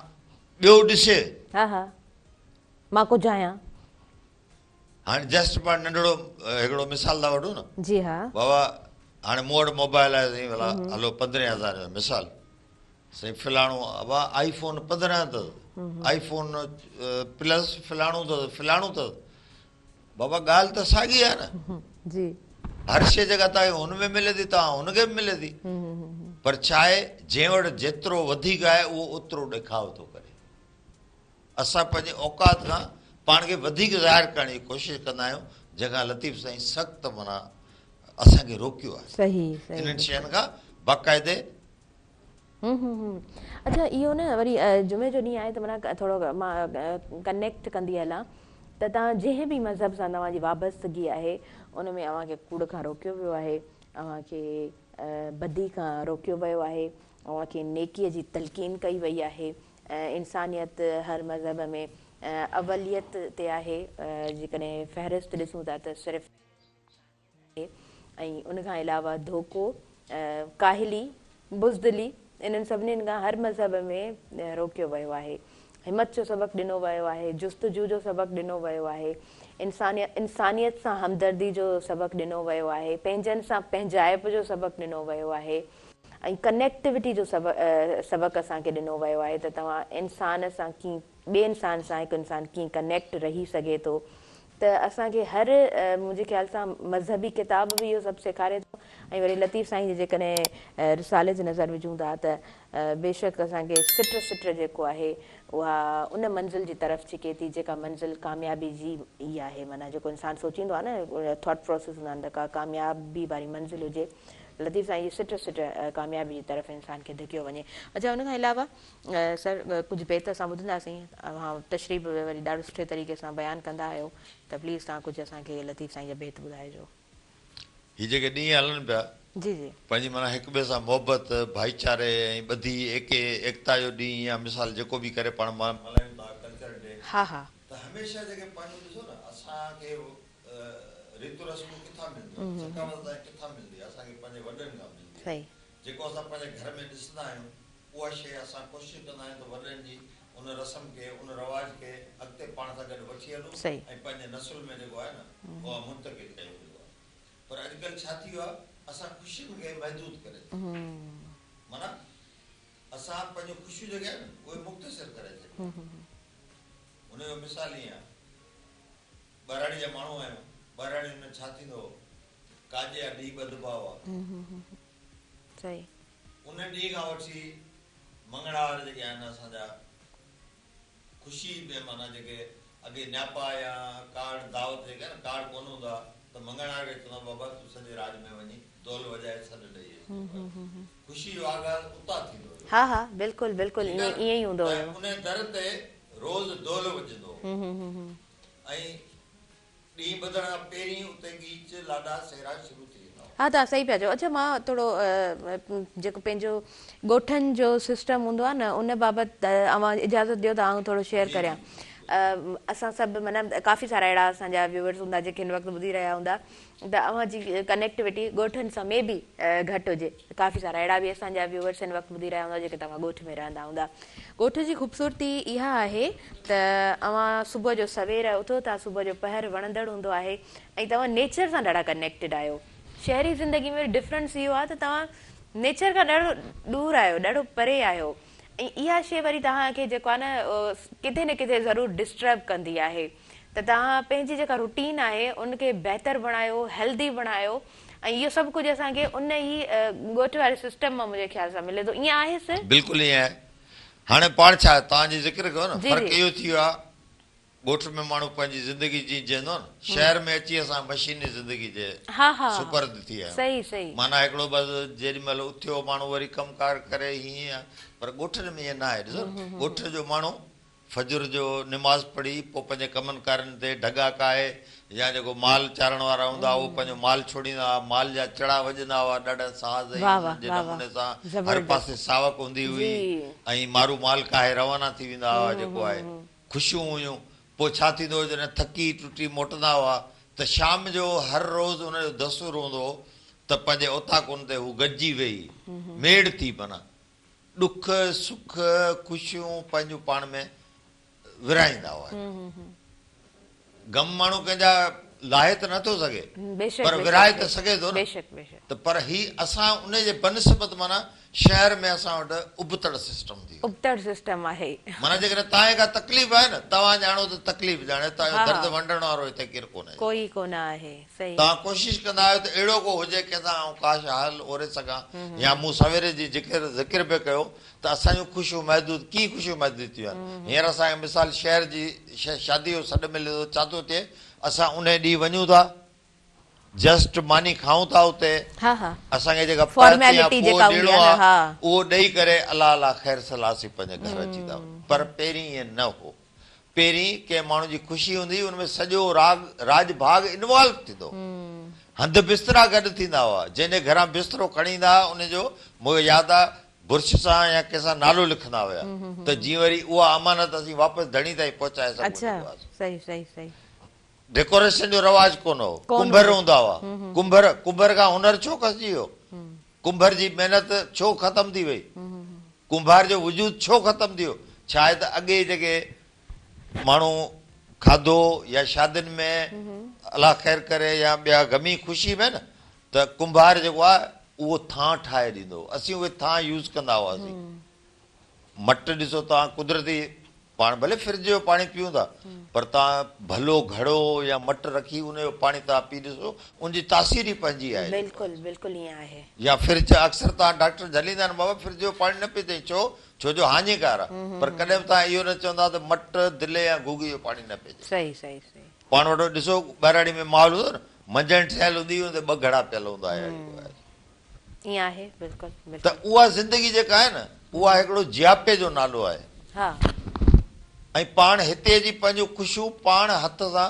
ॿियो ॾिसे।
मां कुझु आहियां।
हाणे जस्ट पाण नंढड़ो हिकिड़ो मिसाल था वठूं न। बाबा हाणे मूं वटि मोबाइल आहे साईं, भला हलो 15,000 जो मिसाल साईं, फलाणो बाबा आई फोन 15 अथसि, आई फोन प्लस फलाणो अथसि। बाबा ॻाल्हि त साॻी आहे न। हर शइ जेका तव्हांखे हुन में मिले थी, तव्हां हुनखे बि मिले थी, पर छा आहे, जंहिं वटि जेतिरो वधीक आहे उहो ओतिरो ॾेखाव थो करे। असां पंहिंजे औकात खां पाण खे वधीक ज़ाहिर करण जी कोशिशि कंदा आहियूं, जंहिंखां लतीफ़ साईं सख़्तु माना असांखे रोकियो आहे इन्हनि शयुनि खां बाक़ाइदे।
अच्छा, इहो न वरी जुमे जो ॾींहुं आहे त माना थोरो मां कनेक्ट कंदी हलां त तव्हां जंहिं बि मज़हब सां तव्हांजी वाबस्तगी आहे उन में अव्हांखे कूड़ खां रोकियो वियो आहे, अव्हांखे बदी खां रोकियो वियो आहे, अव्हांखे नेकीअ जी तलक़ीन कई वई आहे। इंसानियत हर मज़हब में अवलियत ते आहे। जेकॾहिं फ़हरिस्त ॾिसूं था त सिर्फ़ु ऐं उनखां अलावा धोखो, काहिली, बुज़दिली, इन्हनि सभिनीनि खां हर मज़हब में रोकियो वियो आहे। हिमत जो सबक़ु ॾिनो वियो आहे, जुस्तजू जो सबक़ु ॾिनो वियो आहे, इंसानियत सां हमदर्दी जो सबक़ु ॾिनो वियो आहे, पंहिंजनि सां पंहिंजाइप जो सबक़ु ॾिनो वियो आहे ऐं कनेक्टिविटी जो सबक़ु असांखे ॾिनो वियो आहे त तव्हां इंसान सां कीअं ॿिए इंसान सां हिकु इंसान कीअं कनेक्ट रही सघे थो। त असांखे हर मुंहिंजे ख़्याल सां मज़हबी किताब बि इहो सभु सेखारे थो ऐं वरी लतीफ़ साईं जे जेकॾहिं रिसाले जे नज़र विझूं था त बेशक असांखे सिट जेको आहे उहा उन मंज़िल जी तरफ़ छिके थी जेका मंज़िल कामयाबी जी ई आहे। माना जेको इंसानु सोचींदो आहे न थॉट प्रोसेस हूंदा आहिनि त का कामयाबी वारी मंज़िल हुजे, लतीफ़ साईं जी सिट कामयाबी जी तरफ़ इंसान खे धिकियो वञे। अच्छा, हुन खां अलावा सर कुझु बेत असां ॿुधंदासीं, तशरीफ़ वरी ॾाढो सुठे तरीक़े सां बयानु कंदा आहियो, त प्लीज़ तव्हां कुझु असांखे लतीफ़ साईं जा बेत ॿुधाइजो।
हीअ जेके ॾींहं हलनि पिया
जी जी,
पंहिंजी माना हिक ॿिए सां मोहबत भाईचारे ऐं ॿधी एकता जो ॾींहुं या मिसाल जेको बि करे पाण मल्हायूं था कल्चर डे,
हा हा,
त हमेशह जेके पंहिंजो ॾिसो न असांखे रीतू रस्मूं किथां मिलंदियूं, सकावत किथां मिलंदी आहे, असांखे पंहिंजे वॾनि खां मिलंदी आहे। जेको असां पंहिंजे घर में ॾिसंदा आहियूं उहा शइ असां कोशिशि कंदा आहियूं त वॾनि जी उन रस्म खे उन रवाज खे अॻिते पाण सां गॾु वठी हलूं ऐं पंहिंजे नसुल में जेको आहे न उहा मुंतक़िल कयूं। पर अॼुकल्ह छा थी वियो आहे, असां ख़ुशियुनि खे महदूद करे माना असां पंहिंजो ख़ुशियूं जेके आहिनि उहे मुख़्तसिर करे छॾियूं। उनजो मिसाल ईअं आहे, ॿहिराणी जा माण्हू आहियूं, ॿहिराणियुनि में छा थींदो, काजे जा ॾींहुं ॿधबा हुआ, उन ॾींहं खां वठी मंगड़ार जेके आहिनि असांजा ख़ुशी में माना जेके अॻे न्यापा या कार्ड दावत जेके आहे न कार्ड कोन हूंदा त मंगड़ार खे चवंदा बाबा तूं सॼे राज में वञी दौल वॼाए सॾु ॾेई ख़ुशी जो आगाज़ उतां थींदो।
हा हा, बिल्कुलु बिल्कुलु ईअं ई हूंदो हुयो।
उन दर ते रोज़ दौल वॼंदो ऐं ॾींहुं ॿधण खां पहिरीं उते गीच लाॾा सेरा शुरू थी वेंदा।
हा, तव्हां सही पिया चओ। अच्छा, मां थोरो जेको पंहिंजो ॻोठनि जो सिस्टम हूंदो आहे न उन बाबति अवां इजाज़त ॾियो त आउं थोरो शेयर करियां। असां सभु माना काफ़ी सारा अहिड़ा असांजा व्यूअर्स हूंदा जेके हिन वक़्तु ॿुधी रहिया हूंदा त अव्हां जी कनेक्टिविटी ॻोठनि सां में बि घटि हुजे। काफ़ी सारा अहिड़ा बि असांजा व्यूअर्स हिन वक़्तु ॿुधी रहिया हूंदा जेके तव्हां ॻोठ में रहंदा हूंदा। ॻोठ जी ख़ूबसूरती इहा आहे त अव्हां सुबुह जो सवेर उथो था, सुबुह जो पहर वणंदड़ हूंदो आहे ऐं तव्हां नेचर सां ॾाढा कनेक्टेड आहियो। शहरी ज़िंदगी में डिफरेंस इहो आहे त तव्हां नेचर खां ॾाढो ॾूर आहियो, ॾाढो परे आहियो ऐं इहा शइ वरी तव्हांखे जेको आहे न किथे न किथे ज़रूरु डिस्टर्ब कंदी आहे। त तव्हां पंहिंजी जेका रूटीन आहे उनखे बहितर बणायो, हेल्दी बणायो ऐं इहो सभु कुझु असांखे उन ई ॻोठ वारे सिस्टम मां मुंहिंजे ख़्याल सां मिले थो। ईअं आहे सर?
बिल्कुलु ईअं आहे। हाणे पाण छा तव्हांजी ज़िक्र कयो न, फ़र्क़ु इहो थी वियो आहे ॻोठ में माण्हू पंहिंजी ज़िंदगी जीअंदो न, शहर में अची असां मशीनी ज़िंदगी जे सुपर्द थी विया आहियूं। माना हिकिड़ो बसि जेॾी महिल उथियो माण्हू वरी कमकार करे हीअं आहे, पर ॻोठनि में ईअं न आहे। ॾिसो ॻोठ जो माण्हू फजर जो निमाज़ पढ़ी पोइ पंहिंजे कमनि कारनि ते ढगा काए या जेको माल चारण वारा हूंदा उहो पंहिंजो माल छोड़ींदा हुआ, माल जा चड़ा वॼंदा हुआ ॾाढा साज़ जे नमूने सां, हर पासे सावक हूंदी हुई ऐं मारू माल काहे रवाना थी वेंदा हुआ। जेको आहे ख़ुशियूं हुयूं। पोइ छा थींदो हुओ, जॾहिं थकी टुटी मोटंदा हुआ त शाम जो हर रोज़ु हुनजो दस्तूर हूंदो हो त पंहिंजे उताकुन ते हू गॾिजी वेही मेड़ थी माना ॾुख सुख ख़ुशियूं पंहिंजूं पाण में विराईंदा हुआ। गम माण्हू कंहिंजा लाहे त नथो सघे पर विराए त सघे थो न। त पर ही असां उन जे बनस्बत माना शहर में असां वटि उबतड़ सिस्टम थी
आहे।
माना जेकॾहिं तव्हांखे का तकलीफ़ आहे न तव्हां ॼाणो त तकलीफ़ ॼाणे, तव्हांजो दर्द वंडण वारो हिते केरु कोन्हे,
कोई कोन आहे।
तव्हां कोशिशि कंदा आहियो त अहिड़ो को हुजे कंहिंसां आउं काश हाल ओरे सघां। या मूं सवेरे जी ज़िक्र पियो कयो त असांजूं ख़ुशियूं महदूद कीअं ख़ुशियूं महदूद थियूं आहिनि। हींअर असांखे मिसाल शहर जी शादी जो सॾु मिले थो, छा थो थिए असां उन ॾींहुं वञूं था जस्ट मानी खाऊं था उते, असांखे जेका ॾियणो आहे उहो ॾेई करे अलाह अलाह ख़ैर सलासी पंहिंजे घर अची था। पर पहिरीं ईअं न हो। पहिरीं कंहिं माण्हू जी ख़ुशी हूंदी हुई हुनमें सॼो राज भाग इन्वॉल्व थींदो, हंध बिस्तरा गॾु थींदा हुआ। जंहिंजे घरां बिस्तरो खणी ईंदा हुआ उनजो मूंखे यादि आहे बुर्श सां या कंहिंसां नालो लिखंदा हुया त जीअं वरी उहा अमानत असीं वापसि धणी ताईं पहुचाए सघूं। डेकोरेशन जो रवाज कोन हो, कुंभर हूंदा हुआ। कुंभर खां हुनर छो खसिजी वियो, कुंभर जी महिनत छो ख़तम थी वई, कुंभार जो वजूद छो ख़तम थी वियो? छा आहे त अॻे जेके माण्हू खाधो या शादियुनि में अलाह ख़ैर करे या ॿिया गमी ख़ुशी में न त कुंभार जेको आहे उहो थां ठाहे ॾींदो असीं उहे थां यूज़ कंदा हुआसीं मट ॾिसो तव्हां कुदरती पाण भले फ्रिज जो पाणी पीऊं था पर तव्हां भलो घड़ो या मट रखी उनजो पाणी तव्हां पी ॾिसो उनजी तासीर ई पंहिंजी आहे
बिल्कुलु बिल्कुलु ईअं आहे
या फ्रिज अक्सर तव्हां डॉक्टर झलींदा आहिनि बाबा फ्रिज जो पाणी न पीते छो जो हानिकार आहे पर कॾहिं बि तव्हां इहो न चवंदा त मट दिले या घुगी जो पाणी न पीजे
सही सही सही
पाण वटि ॾिसो ॿाहिराड़ी में माहौल हूंदो न मंझंदि ठहियल हूंदी हुई त ॿ घड़ा पियल हूंदा हुया
ईअं आहे बिल्कुलु
त उहा ज़िंदगी जेका आहे न उहा हिकिड़ो जियापे जो नालो आहे
हा
ऐं पाण हिते जी पंहिंजूं ख़ुशियूं पाण हथ सां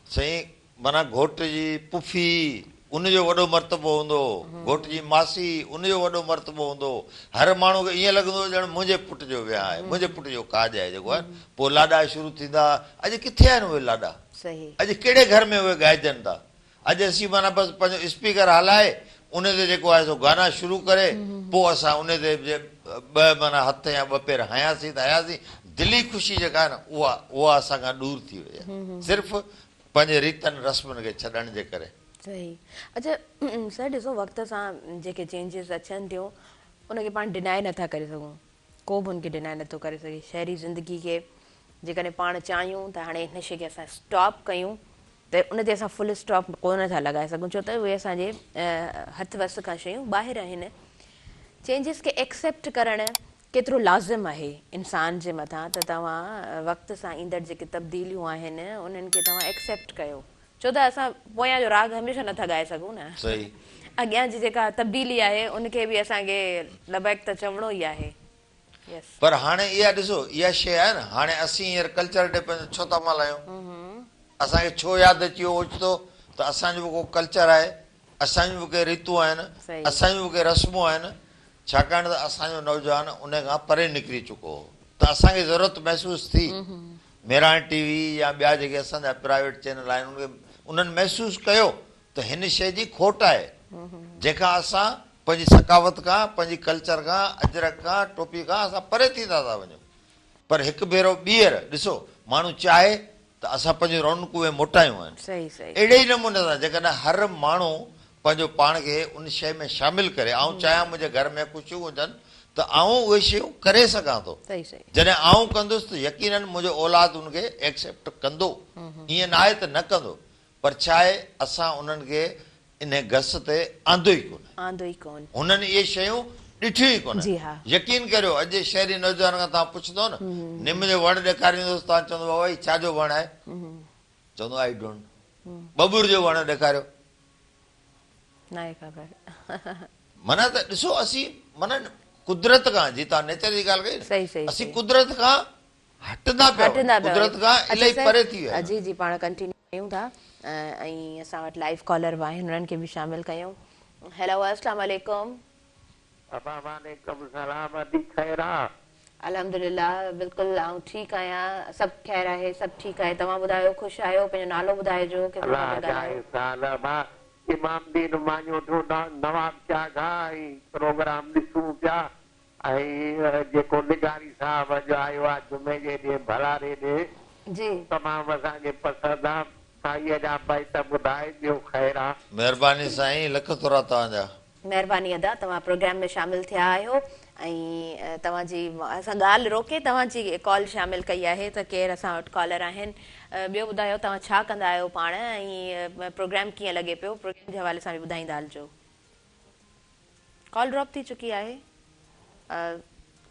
साईं माना घोट जी पुफी उनजो वॾो मर्तबो हूंदो घोट जी मासी उनजो वॾो मर्तबो हूंदो हर माण्हू खे ईअं लॻंदो ॼण मुंहिंजे पुट जो वियांह आहे मुंहिंजे पुट जो काज आहे जेको आहे पोइ लाॾा शुरू थींदा अॼु किथे आहिनि उहे लाॾा
सही
अॼु कहिड़े घर में उहे ॻाइजनि था अॼु असीं माना बसि पंहिंजो स्पीकर हलाए उन ते जेको आहे सो गाना शुरू करे पोइ असां उन ते ॿ माना हथ या ॿ पेर हयासीं त हयासीं दिली ख़ुशी जेका आहे न उहा असां खां दूरि थी वई आहे सिर्फ़ु पंहिंजे रीतनि रस्मनि खे छॾण जे करे
सही अच्छा सर ॾिसो वक़्त सां जेके चेंजिस अचनि थियूं उनखे पाण डिनाए नथा करे सघूं को बि उनखे डिनाए नथो करे सघे शहरी ज़िंदगी खे जेकॾहिं पाण चाहियूं त हाणे हिन शइ खे असां स्टॉप कयूं त उन ते असां फुल स्टॉप कोन था लॻाए सघूं छो त उहे असांजे हथ वस खां शयूं ॿाहिरि आहिनि चेंजिस खे एक्सेप्ट करणु केतिरो लाज़िम आहे इंसान जे मथां त तव्हां वक़्त सां ईंदड़ जेके तब्दीलियूं आहिनि उन्हनि खे तव्हां एक्सेप्ट कयो छो त असां पोयां जो राग हमेशह नथा ॻाए सघूं न
सही
अॻियां जी जेका तब्दीली आहे उनखे बि असांखे लबैक त चवणो ई आहे
पर हाणे इहा ॾिसो इहा शइ आहे न हाणे असीं हींअर कल्चर डे पंहिंजो छो था मल्हायूं असांखे छो यादि अची वियो ओचितो त असांजो बि को कल्चर आहे असांजूं बि के रीतूं आहिनि असांजूं बि के रस्मूं आहिनि छाकाणि त असांजो नौजवान उन खां परे निकिरी चुको हो त असांखे ज़रूरत महसूसु थी मेराण टीवी या ॿिया जेके असांजा प्राइवेट चैनल आहिनि उन्हनि महसूसु कयो त हिन शइ जी खोट आहे जंहिंखां असां पंहिंजी सकावत खां पंहिंजी कल्चर खां अजरक खां टोपी खां असां परे थींदा था वञूं पर हिकु भेरो ॿीहर ॾिसो माण्हू चाहे त असां पंहिंजूं रौनकूं उहे मोटायूं आहिनि अहिड़े ई नमूने सां जेकॾहिं हर माण्हू पंहिंजो पाण खे उन शइ में शामिलु करे ऐं चाहियां मुंहिंजे घर में ख़ुशियूं हुजनि त आऊं उहे शयूं करे सघां थो जॾहिं आऊं कंदुसि त यकीननि मुंहिंजो औलाद उनखे एक्सेप्ट कंदो ईअं न आहे त न कंदो पर छा आहे असां उन्हनि खे इन घस ते आंदो ई कोन हुननि इहे शयूं ॾिठियूं ई कोन यकीन करियो अॼु शहरी नौजवान खां तव्हां पुछंदो न निम जो वणु ॾेखारींदोसि तव्हां चवंदो बाबा हीउ छाजो वणु आहे चवंदो आई डोंट बबूर जो वणु ॾेखारियो माना त ॾिसो असीं माना कुदरत खां जीअं तव्हां नेचर जी ॻाल्हि कई असीं कुदरत खां हटंदा पिया कुदरत खां इलाही परे थी विया
जी जी पाण कंटिन्यू कयूं था ऐं असां वटि लाइव कॉलर बि आहिनि हुननि खे बि शामिलु कयूं हेलो अस्सलाम वालेकुम अल्हम्दुलिल्लाह बिल्कुलु आउं ठीकु आहियां सभु ख़ैरु आहे सभु ठीकु आहे तव्हां ॿुधायो ख़ुशि आहियो पंहिंजो नालो ॿुधाइजो
इमामदीन मानियो नवाब शाह प्रोग्राम ॾिसूं पिया ऐं जेको निगारी साहब जो आयो आहे जुमे जे ॾींहुं भलारे ॾे
जी
तमामु असांखे पसंदि आहे साईं जा भाई त ॿुधाए ॿियो ख़ैरु आहे
महिरबानी साईं लख थोरा तव्हांजा
महिरबानी अदा तव्हां प्रोग्राम में शामिलु थिया आहियो ऐं तव्हांजी असां ॻाल्हि रोके तव्हांजी कॉल शामिलु कई आहे त केरु असां वटि कॉलर आहिनि ॿियो ॿुधायो तव्हां छा कंदा आहियो पाण ऐं प्रोग्राम कीअं लॻे पियो प्रोग्राम जे हवाले सां बि ॿुधाईंदा हलिजो कॉल ड्रॉप थी चुकी आहे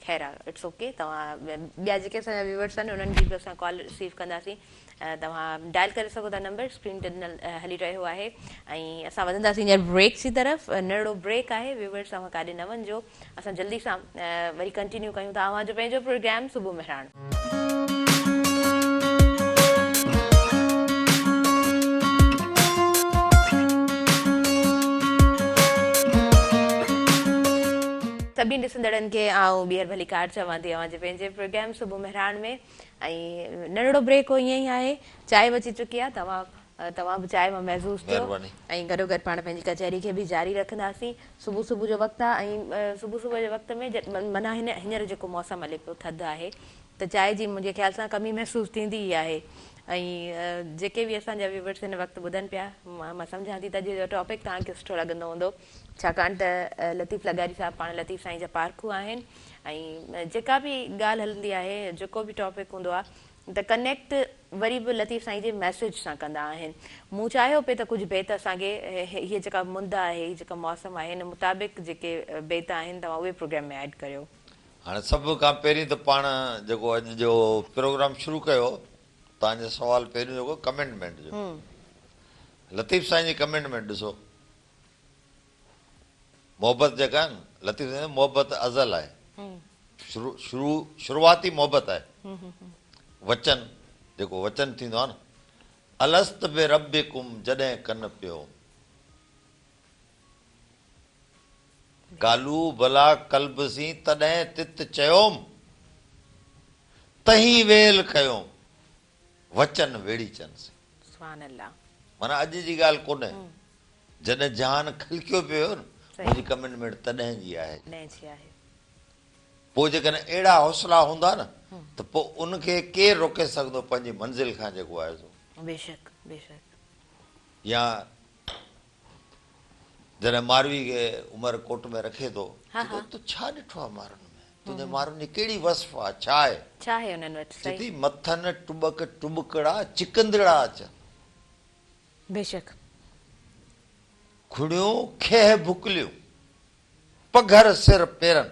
ख़ैरु आहे इट्स ओके तव्हां ॿिया जेके असांजा व्यूवर्स आहिनि उन्हनि जी बि असां कॉल रिसीव कंदासीं तव्हां डायल करे सघो था नंबर स्क्रीन ते हली रहियो आहे ऐं असां वधंदासीं हींअर ब्रेक जी तरफ़ नंढिड़ो ब्रेक आहे व्यूवर्स तव्हां काॾे न वञिजो असां जल्दी सां वरी कंटिन्यू कयूं था अवां जो पंहिंजो प्रोग्राम सुबुह मेहरान सभिनी ॾिसंदड़नि खे आउं ॿीहर भली कार चवां थी अवां जे पंहिंजे प्रोग्राम सुबुह मेहरान में ऐं नंढिड़ो ब्रेक हो ईअं ई आहे चांहि बची चुकी आहे तव्हां तव्हां बि चाय मां महसूस थियो
महिरबानी।
ऐं गॾोगॾु पाण पंहिंजी कचहरी खे बि जारी रखंदासीं। सुबुह सुबुह जो वक़्तु आहे ऐं सुबुह जे वक़्त में माना हींअर जेको मौसम हले पियो थधि आहे त चांहि जी मुंहिंजे ख़्याल सां कमी महसूस थींदी ई आहे। ऐं जेके बि असांजा व्यूअर्स हिन वक़्तु ॿुधनि पिया, मां सम्झां थी त अॼु जो टॉपिक तव्हांखे सुठो लॻंदो हूंदो, छाकाणि त लतीफ़ लगारी साहिबु पाण लतीफ़ साईं जा पारखू आहिनि ऐं जेका बि ॻाल्हि हलंदी आहे, जेको बि टॉपिक हूंदो आहे त कनेक्ट वरी बि लतीफ़ साईं जे मैसेज सां कंदा आहिनि। मूं चाहियो पिए त कुझु बेत असांखे हीअ जेका मुंद आहे, हीअ जेका मौसम आहे, हिन मुताबिक़ जेके बेत आहिनि तव्हां उहे प्रोग्राम में ऐड करियो।
हाणे सभ खां पहिरीं त पाण जेको अॼु जो प्रोग्राम शुरू कयो, तव्हांजो सुवालु पहिरियों जेको कमिटमेंट जो, लतीफ़ साईं जी कमिटमेंट ॾिसो, मोहबत जेका आहे न, लतीफ़ साईं मोहबत अज़ल आहे, शुरूआती मोहबत आहे। वचन जेको वचन थींदो आहे न, अलस्त बे रब्बिकुम जॾहिं कन पियो, कालू भला कल्बसी तॾहिं तित चयोम, तहीं वेल कयोम, वचन वेड़ी चनसी।
सुभान अल्लाह।
माना अॼु जी ॻाल्हि कोन्हे, जॾहिं जान खिलकियो पियो न, मुंहिंजी कमिटमेंट तॾहिं जी आहे। पोइ जेकॾहिं अहिड़ा हौसला हूंदा न त पोइ उनखे केरु रोके सघंदो पंहिंजी मंज़िल खां जेको आहे सो।
बेशक बेशक।
या जॾहिं मारवी खे उमर कोट में रखे थो, तूं छा ॾिठो आहे मारुनि में, तुंहिंजे मारुनि जी कहिड़ी वस्फ आहे, छा आहे
हुननि वटि?
चई मथनि टुबक टुबकड़ा चिकंदड़ा अचनि,
बेशक,
खुड़ियूं खेह भुकलियूं, पघर सिर पेरनि,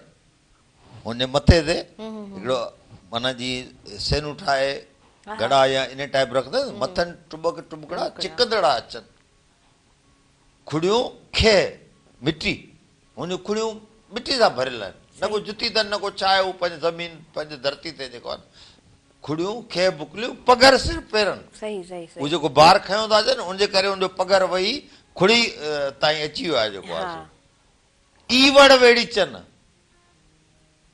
हुन मथे ते हिकिड़ो माना जी सेनू ठाहे घड़ा या इन टाइप रखंदा, मथनि टुबक टुबकड़ा चिकंदड़ा अचनि, खुड़ियूं खे मिटी, हुन खुड़ियूं मिटी सां भरियल आहिनि, न को जुती अथनि न को छा आहे, उहो पंहिंजी ज़मीन पंहिंजी धरती ते जेको आहे खुड़ियूं खे भुकलियूं पघर सिर पेरनि। उहो जेको बार खयों था अचनि उनजे करे उनजो पघर वही खुड़ी ताईं अची वियो आहे जेको आहे। ई वड़ वेड़ी चन,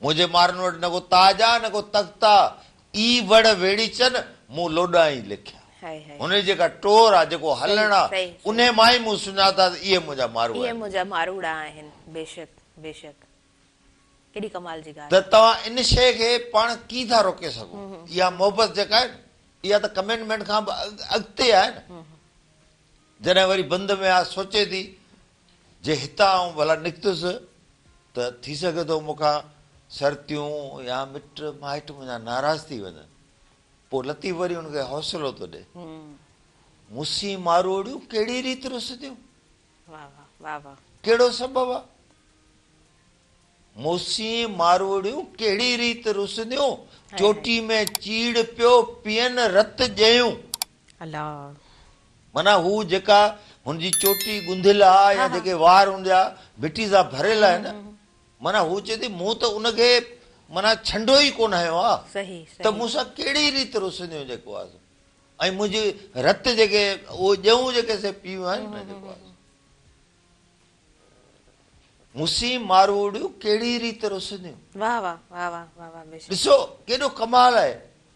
मुंहिंजे मारनि वटि न को ताज आहे न को तख़्त आहे, ई वड़ वेड़ी चन मूं लोॾा ई लिखिया, हुनजी जेका टोर आहे जेको हलण आहे उन मां ई मूं सुञाता त इहे मुंहिंजा मारू,
इहे मुंहिंजा मारूड़ा आहिनि। बेशक बेशक, केॾी कमाल जी ॻाल्हि।
त तव्हां इन शइ खे पाण कीअं था रोके सघो? इहा मोहबत जेका आहे इहा त कमिटमेंट खां बि अॻिते आहे न। जॾहिं वरी बंद में आहे सोचे थी जे हितां ऐं भला निकितुसि त थी सघे थो मूंखां सर्तियूं या मिट माइट मुंहिंजा नाराज़ थी वञनि, पोइ लतीफ़ वरी हुनखे हौसलो थो ॾे, मूंसी मारोड़ियूं कहिड़ी रीति रुसंदियूं, कहिड़ो सबबु आहे, मूंसी मारोड़ियूं कहिड़ी रीति रुसंदियूं, चोटी में चीड़ पियो पीअनि रत ॼयूं। माना हू जेका हुनजी चोटी गुंधियल आहे या जेके वार हुनजा मिटी सां भरियल आहिनि, माना हू चए थी मूं त उनखे माना छंडो ई कोन हयो आहे त मूंसां कहिड़ी रीति रुसंदियूं जेको आहे, ऐं मुंहिंजी रत जेके उहो ॼऊं जेके से पियूं आहिनि न जेको आहे, मूंसी मारोड़ियूं कहिड़ी रीति रुसंदियूं। ॾिसो केॾो कमाल आहे,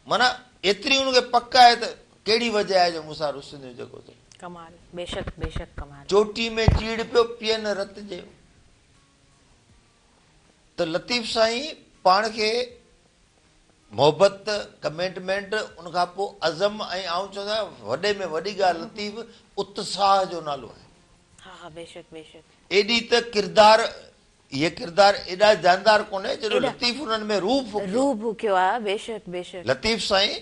माना एतिरी हुनखे पक आहे त कहिड़ी वजह आहे जो मूंसां रुसंदियूं जेको
कमाल। बेशक बेशक कमाल।
चोटी में चीड़ पियो पीअनि रत ॼयूं। त लतीफ़ साईं पाण खे मोहबत कमिटमेंट उनखां पोइ अज़म ऐं आउं चवंदो आहियां वॾे में वॾी ॻाल्हि लतीफ़ उत्साह जो नालो आहे।
बेशक बेशक।
एॾी त किरदार इहे किरदार एॾा जानदार कोन्हे जो लतीफ़ उन्हनि में रूप
फूकियो आहे। बेशक बेशक।
लतीफ़ साईं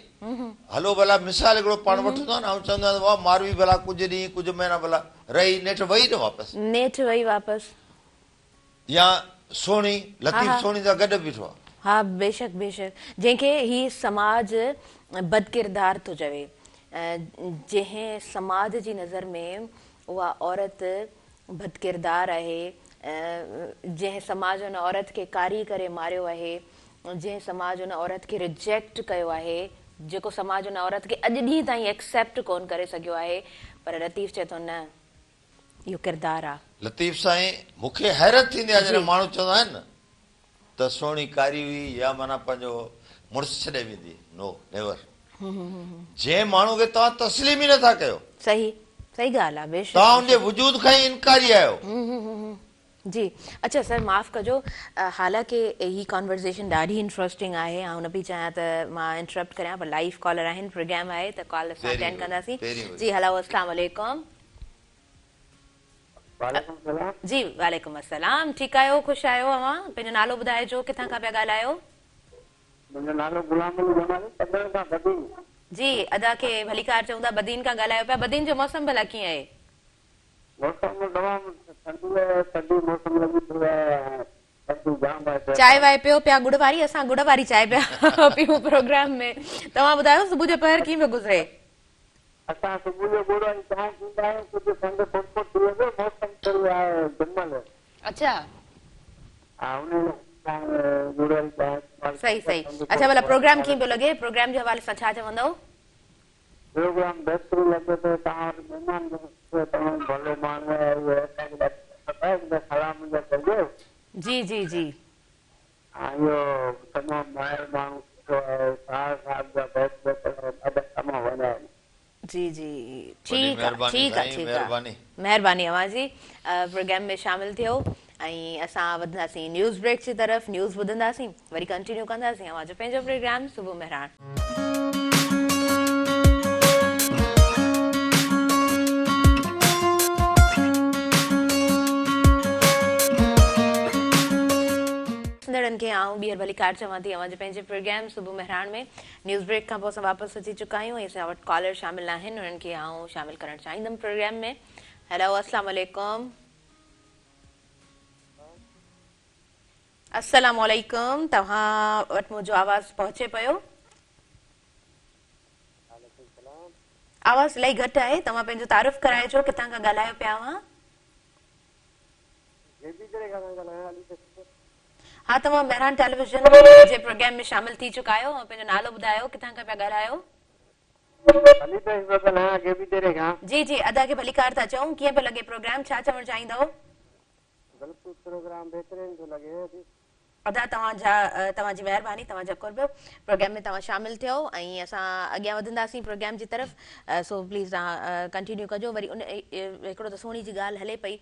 हलो भला मिसाल हिकिड़ो पाण वठंदो आहे न, आउं चवंदो आहियां वाह मारवी भला कुझु ॾींहं कुझु महीना भला रही नेठि वई न वापसि, या सोणी लतीफ़ सोणी सां गॾु बीठो आहे।
बेशक बेशक। जंहिंखे ही समाज बदकिरदार थो चवे, जंहिं समाज जी नज़र में उहा औरत बदकिरदार आहे, जंहिं समाज हुन औरत खे कारी करे मारियो आहे, जंहिं समाज हुन औरत खे रिजेक्ट कयो आहे, जेको समाज हुन औरत खे अॼु ॾींहं ताईं एक्सेप्ट कोन करे सघियो आहे, पर लतीफ़ चए थो न इहो किरदारु आहे।
लतीफ़ साईं मूंखे हैरत थींदी आहे जॾहिं माण्हू चवंदा आहिनि न त सोणी कारी हुई या माना पंहिंजो मुड़ुसु छॾे वेंदी, नो नेवर। जंहिं माण्हू खे तव्हां तस्लीम ई नथा कयो,
सही सही ॻाल्हि आहे, बेशक।
तव्हां हुनजे वजूद खां ई इनकारी आहियो।
जी अच्छा सर माफ़ कजो, हालांकि ही कॉन्वर्सेशन ॾाढी इंट्रस्टिंग आहे, ऐं न पई चाहियां त मां इंटरप्ट करियां, पर लाइव कॉलर आहिनि, प्रोग्राम आहे त कॉल असां अटेंड कंदासीं। जी हलो, अस्सलाम वालेकुम।
वालेकुम सलाम।
जी वालेकुम अस्सलाम, ठीकु आहियो, ख़ुशि आहियो? अवां पंहिंजो नालो ॿुधाइजो, किथां खां पिया ॻाल्हायो?
मुंहिंजो नालो गुलाम अली जमाली, पटना खां बदीन।
जी अदा खे भलीकार चऊं था, बदीन खां ॻाल्हायो पिया। बदीन जो मौसम भला कीअं आहे?
मौसम तमामु ठंडी आहे, ठंडी मौसम लॻी पियो आहे, ठंडी जाम आहे।
चांहि वाय पियो पिया गुड़ वारी? असां गुड़ वारी चांहि पिया पियूं प्रोग्राम में। तव्हां ॿुधायो सुबुह जो पहर कीअं पियो गुज़रे?
असां सुबुह जो गुड़ वारी चांहि पींदा आहियूं, कुझु खंडु फुटफुट थी वेंदो, मौसम थोरो आहे घुमल।
अच्छा
हा उन गुड़ वारी चांहि।
सही सही। अच्छा भला प्रोग्राम कीअं पियो लॻे? प्रोग्राम जे हवाले सां छा चवंदव?
प्रोग्राम बहितरीन लॻे थो। तव्हां वटि महिमान तमामु भलो माण्हू आहे, उहो असांखे सलाम मुंहिंजा कजो।
जी जी जी।
ऐं इहो तमामु माहिर माण्हू आहे, साहब जा ॾाढा तमामु वॾा आहिनि।
जी जी ठीकु आहे ठीकु आहे ठीकु आहे, महिरबानी अवां जी प्रोग्राम में शामिल थियो। ऐं असां वधंदासीं न्यूज़ ब्रेक जी तरफ़, न्यूज़ ॿुधंदासीं, वरी कंटिन्यू कंदासीं अवां जो पंहिंजो प्रोग्राम सुबुह मेहरान। खे आऊं ॿीहर भली कार चवां थी अवां जे पंहिंजे प्रोग्राम सुबुह मेहरान में। न्यूज़ ब्रेक खां पोइ असां वापसि अची चुका आहियूं ऐं असां वटि कॉलर शामिल आहिनि, उन्हनि खे आऊं शामिल करणु चाहींदमि प्रोग्राम में। हेलो अस्सलाम वालेकुम। अस्सलाम वालेकुम, तव्हां वटि मुंहिंजो आवाज़ पहुचे पियो? आवाज़ इलाही घटि आहे, तव्हां पंहिंजो तारीफ़ कराइजो, किथां खां ॻाल्हायो पिया हुआ? हाँ तव्हां मेहरान टेलीविजन जे प्रोग्राम में शामिल थी चुका आहियो, ऐं पंहिंजो नालो ॿुधायो, किथां खां पिया ॻाल्हायो? जी जी अदा खे भली कार था चऊं, कीअं पियो लॻे प्रोग्राम, छा चवणु चाहींदव?
बिल्कुलु प्रोग्राम बहितरीन थो लॻे।
अदा तव्हांजी महिरबानी, तव्हांजा कुर्ब, प्रोग्राम में तव्हां शामिल थियो ऐं असां अॻियां वधंदासीं प्रोग्राम जी तरफ़। सो प्लीज़ तव्हां कंटिन्यू कजो। वरी उन हिकिड़ो त सोणी जी ॻाल्हि हले पई,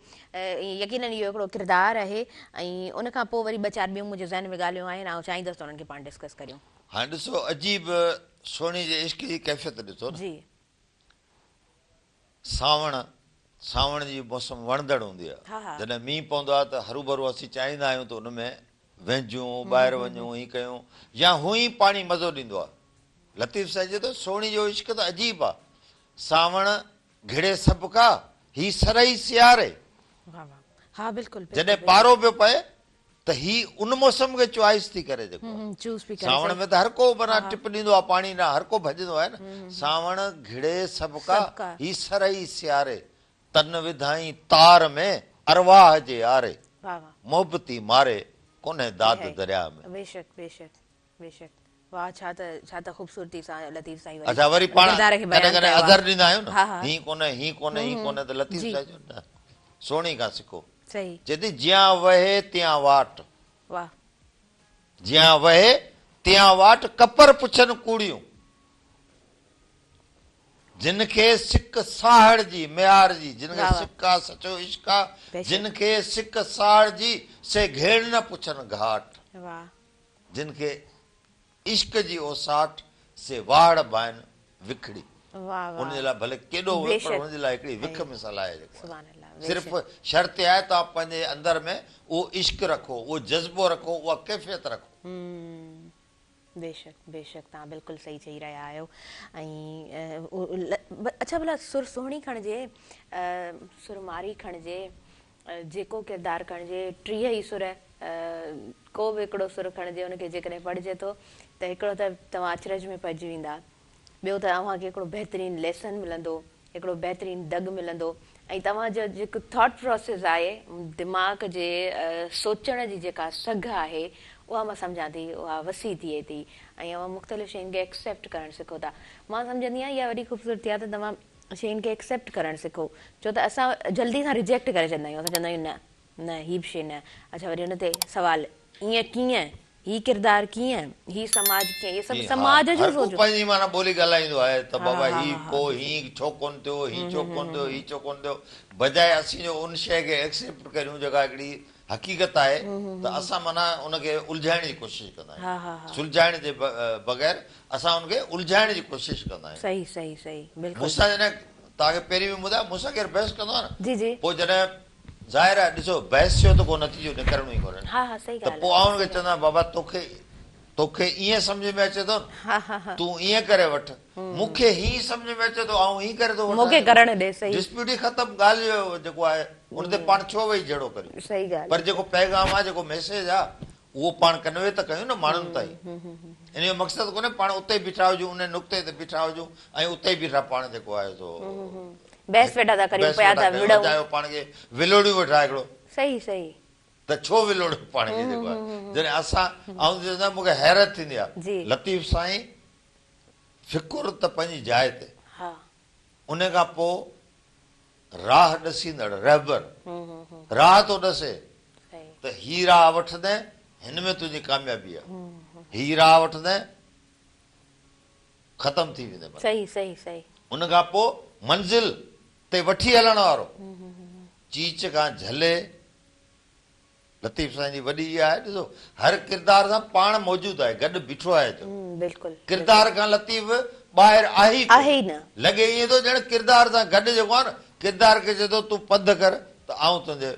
यकीनन इहो हिकिड़ो किरदारु आहे, ऐं उन खां पोइ वरी ॿ चारि ॿियूं मुंहिंजे ज़हन में ॻाल्हियूं आहिनि, ऐं चाहींदसि त उन्हनि खे पाण डिस्कस करियूं।
हाणे ॾिसो अजीब सोणी जे इश्क जी कैफ़ियत ॾिसो न।
जी
सावण जी मौसम वणंदड़ हूंदी आहे, जॾहिं मींहुं पवंदो आहे त हरू भरू असीं चाहींदा आहियूं त उन में वेझूं, ॿाहिरि वञूं, हीअं कयूं, या हूअं ई पाणी मज़ो ॾींदो आहे। लतीफ़ साईं चए थो सोणी जो इश्क त अजीब आहे, सावण घिड़े सभु का ही सरई सियारे।
हा बिल्कुलु।
जॾहिं पारो पियो पए त ही उन मौसम खे चॉइस थी करे, जेको सावण में त हर को माना टिप ॾींदो आहे पाणी, न हर को भॼंदो आहे न। सावण घिड़े सभु का ही सरई सियारे, तन विधाई तार में अरवाह जे आरे, मोहबती मारे कोन्हे दाद दरिया में।
बेशक बेशक बेशक। वाह, छा त ख़ूबसूरती सां लतीफ़ साईं।
अच्छा वरी पाण कॾहिं कॾहिं अज़र ॾींदा आहियूं न, ही कोन्हे ही कोन्हे ही कोन्हे, त लतीफ़ साईं न सोणी खां सिखो।
सही।
चए ज्यां वहे त्यां वाट,
वाह,
ज्यां वहे त्यां वाट, कपर पुछनि कूड़ियूं, जिनखे सिक साहड़ जी म्यार जी, जिनखे सिक्का सचो इश्का, जिनखे सिक साहड़ जी से घेड़ न पुछनि घाट, जिनखे इश्क जी ओसाट से वाड़ बाइन विखड़ी। उनजे लाइ भले केॾो उनजे लाइ हिकिड़ी विख मिसाल आहे, सिर्फ़ शर्त आहे तव्हां पंहिंजे अंदर में उहो इश्क रखो, उहो जज़्बो रखो, उहा कैफ़ियत रखो।
बेशक बेशक, तव्हां बिल्कुलु सही चई रहिया आहियो। ऐं अच्छा भला सुर सुहिणी खणिजे, सुरमारी खणिजे, जेको किरदारु खणिजे, टीह ई सुर, को बि हिकिड़ो सुर खणिजे, उनखे जेकॾहिं पढ़िजे थो त हिकिड़ो त तव्हां अचरज में पइजी वेंदा, ॿियो त तव्हांखे हिकिड़ो बहितरीनु लेसन मिलंदो, हिकिड़ो बहितरीनु दग मिलंदो, ऐं तव्हांजो जेको थॉट प्रोसेस आहे, दिमाग़ जे सोचण जी जेका सघ आहे, उहा मां सम्झां थी उहा वसी थिए थी, ऐं तव्हां मुख़्तलिफ़ शयुनि खे एक्सेप्ट करणु सिखो था। मां सम्झंदी आहियां इहा वॾी ख़ूबसूरती आहे त तव्हां शयुनि खे एक्सेप्ट करणु सिखो, छो त असां जल्दी सां रिजेक्ट करे छॾंदा आहियूं, असां चवंदा आहियूं न न हीअ बि शइ न। अच्छा वरी हुन ते सवालु ईअं कीअं, ही किरदार कीअं, ही समाज कीअं, ये सभु समाज जो सोचो।
पंहिंजी माना ॿोली ॻाल्हाईंदो आहे त बाबा ही पोइ ही छो कोन थियो, ही छो कोन थियो, ही छो कोन थियो, बजाए असीं जो उन शइ खे एक्सेप्ट करियूं जेका हिकिड़ी हक़ीक़त आहे त असां माना उनखे उलझाइण जी कोशिशि कंदा आहियूं, सुलझाइण जे बग़ैर असां उनखे उलझाइण जी कोशिशि कंदा आहियूं।
सही सही सही, बिल्कुलु।
मूंसां जॾहिं तव्हांखे पहिरीं बि ॿुधायो, मूंसां केरु बहस कंदो आहे न,
जी जी,
पोइ जॾहिं ज़ाहिर आहे ॾिसो बहस जो त को नतीजो निकिरणो ई कोन्हे,
हा हा सही
त
ॻाल्हि
पोइ आउं हुनखे चवंदो आहियां बाबा तोखे ईअं सम्झ में अचे थो, तूं ईअं करे वठ, मूंखे ही सम्झ में अचे थो आउं ही करे थो वठां,
मूंखे करण ॾे। सही,
डिस्प्यूट ई ख़तम, ॻाल्हि जो जेको आहे उन ते पाण छो वेही जहिड़ो करियूं।
सही ॻाल्हि।
पर जेको पैगाम आहे, जेको मैसेज आहे, उहो पाण कन्वे त कयूं न माण्हुनि ताईं। इन जो मक़सदु कोन्हे पाण उते ई बीठा हुजूं, उन नुक़्ते ते बीठा हुजूं ऐं उते ई बीठा पाण जेको आहे सो
बहस वेठा था करियूं, पिया था विड़ूं,
पाण खे विलोड़ियूं वेठा हिकिड़ो,
सही सही,
त छो विलोड़ियूं पाण खे जेको आहे। जॾहिं असां ऐं मूंखे हैरत थींदी आहे, लतीफ़ साईं फ़िकुर त पंहिंजी जाइ ते, उन खां पोइ राह ॾसींदड़ रहबर राह थो ॾसे त ही राह वठंदे हिन में तुंहिंजी कामयाबी आहे, ही राह वठंदे ख़तम थी वेंदे।
सही सही सही,
उन खां पोइ मंज़िल ते वठी हलण वारो चीच खां झले। लतीफ़ साईं जी वॾी इहा आहे, ॾिसो हर किरदार सां पाण मौजूदु आहे, गॾु बीठो आहे,
बिल्कुलु
किरदार खां लतीफ़ ॿाहिरि आहे
ई न,
लॻे ईअं थो ॼण किरदार सां गॾु जेको आहे न, किरदार खे चए थो तूं पंधु कर त आउं तुंहिंजे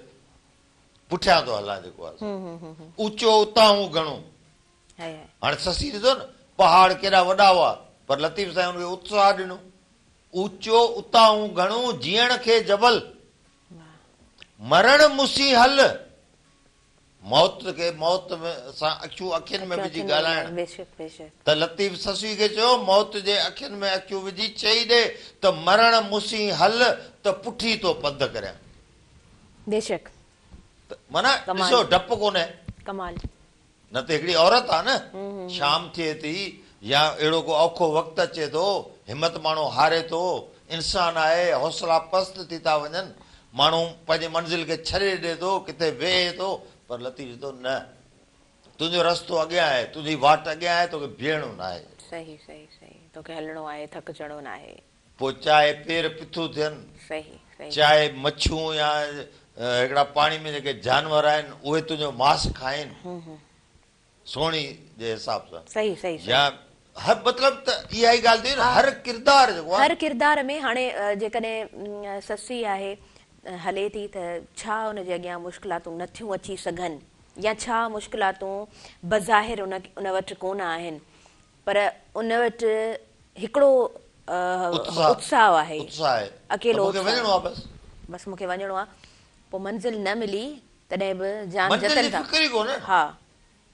पुठियां थो हलां, जेको आहे ऊचो उतां घणो। हाणे ससी ॾिसो न, पहाड़ केॾा वॾा हुआ पर लतीफ़ साईं हुनखे उत्साह ॾिनो, ऊचो उतां घणो, जीअण खे जबल, मरण मुसी हल, मौत खे मौत सां अखियुनि में विझी ॻाल्हाइण। त लतीफ़ ससी खे चयो मौत जे अखियुनि में अखियूं विझी चई ॾे त मरण मुसी हल त पुठी तो पंधु करियां।
बेशक,
माना ॾिसो डपु कोन्हे,
कमाल।
न त हिकिड़ी औरत आहे न, शाम थिए थी या अहिड़ो को औखो वक़्तु अचे थो, हिमत माण्हू हारे थो, इंसान आहे, हौसला पस्त थी था वञनि, माण्हू पंहिंजे मंज़िल खे छॾे ॾिए थो, किथे वेहे थो, पर लतीफ़ थो न, तुंहिंजो रस्तो अॻियां आहे, तुंहिंजी वाट अॻियां आहे, तोखे बीहणो न आहे।
सही सही सही, तोखे हलणो आहे, थकजणो न आहे।
पोइ चाहे पेर पिथू थियनि,
सही सही,
चाहे मच्छूं या हिकिड़ा पाणी में जेके जानवर आहिनि उहे तुंहिंजो मांस खाइनि सोणी जे हिसाब सां।
सही सही,
या हर मतिलबु त इहा ई ॻाल्हि थी न, हर किरदार जेको आहे,
हर किरदार में हाणे जेकॾहिं ससी आहे हले थी त छा हुनजे अॻियां मुश्किलातूं नथियूं अची सघनि, या छा मुश्किलातूं बज़ाहिर उन वटि कोन आहिनि, पर उन वटि हिकिड़ो उत्साह आहे, अकेलो बसि मूंखे वञिणो आहे, पोइ मंज़िल न मिली तॾहिं बि जान जतन था, हा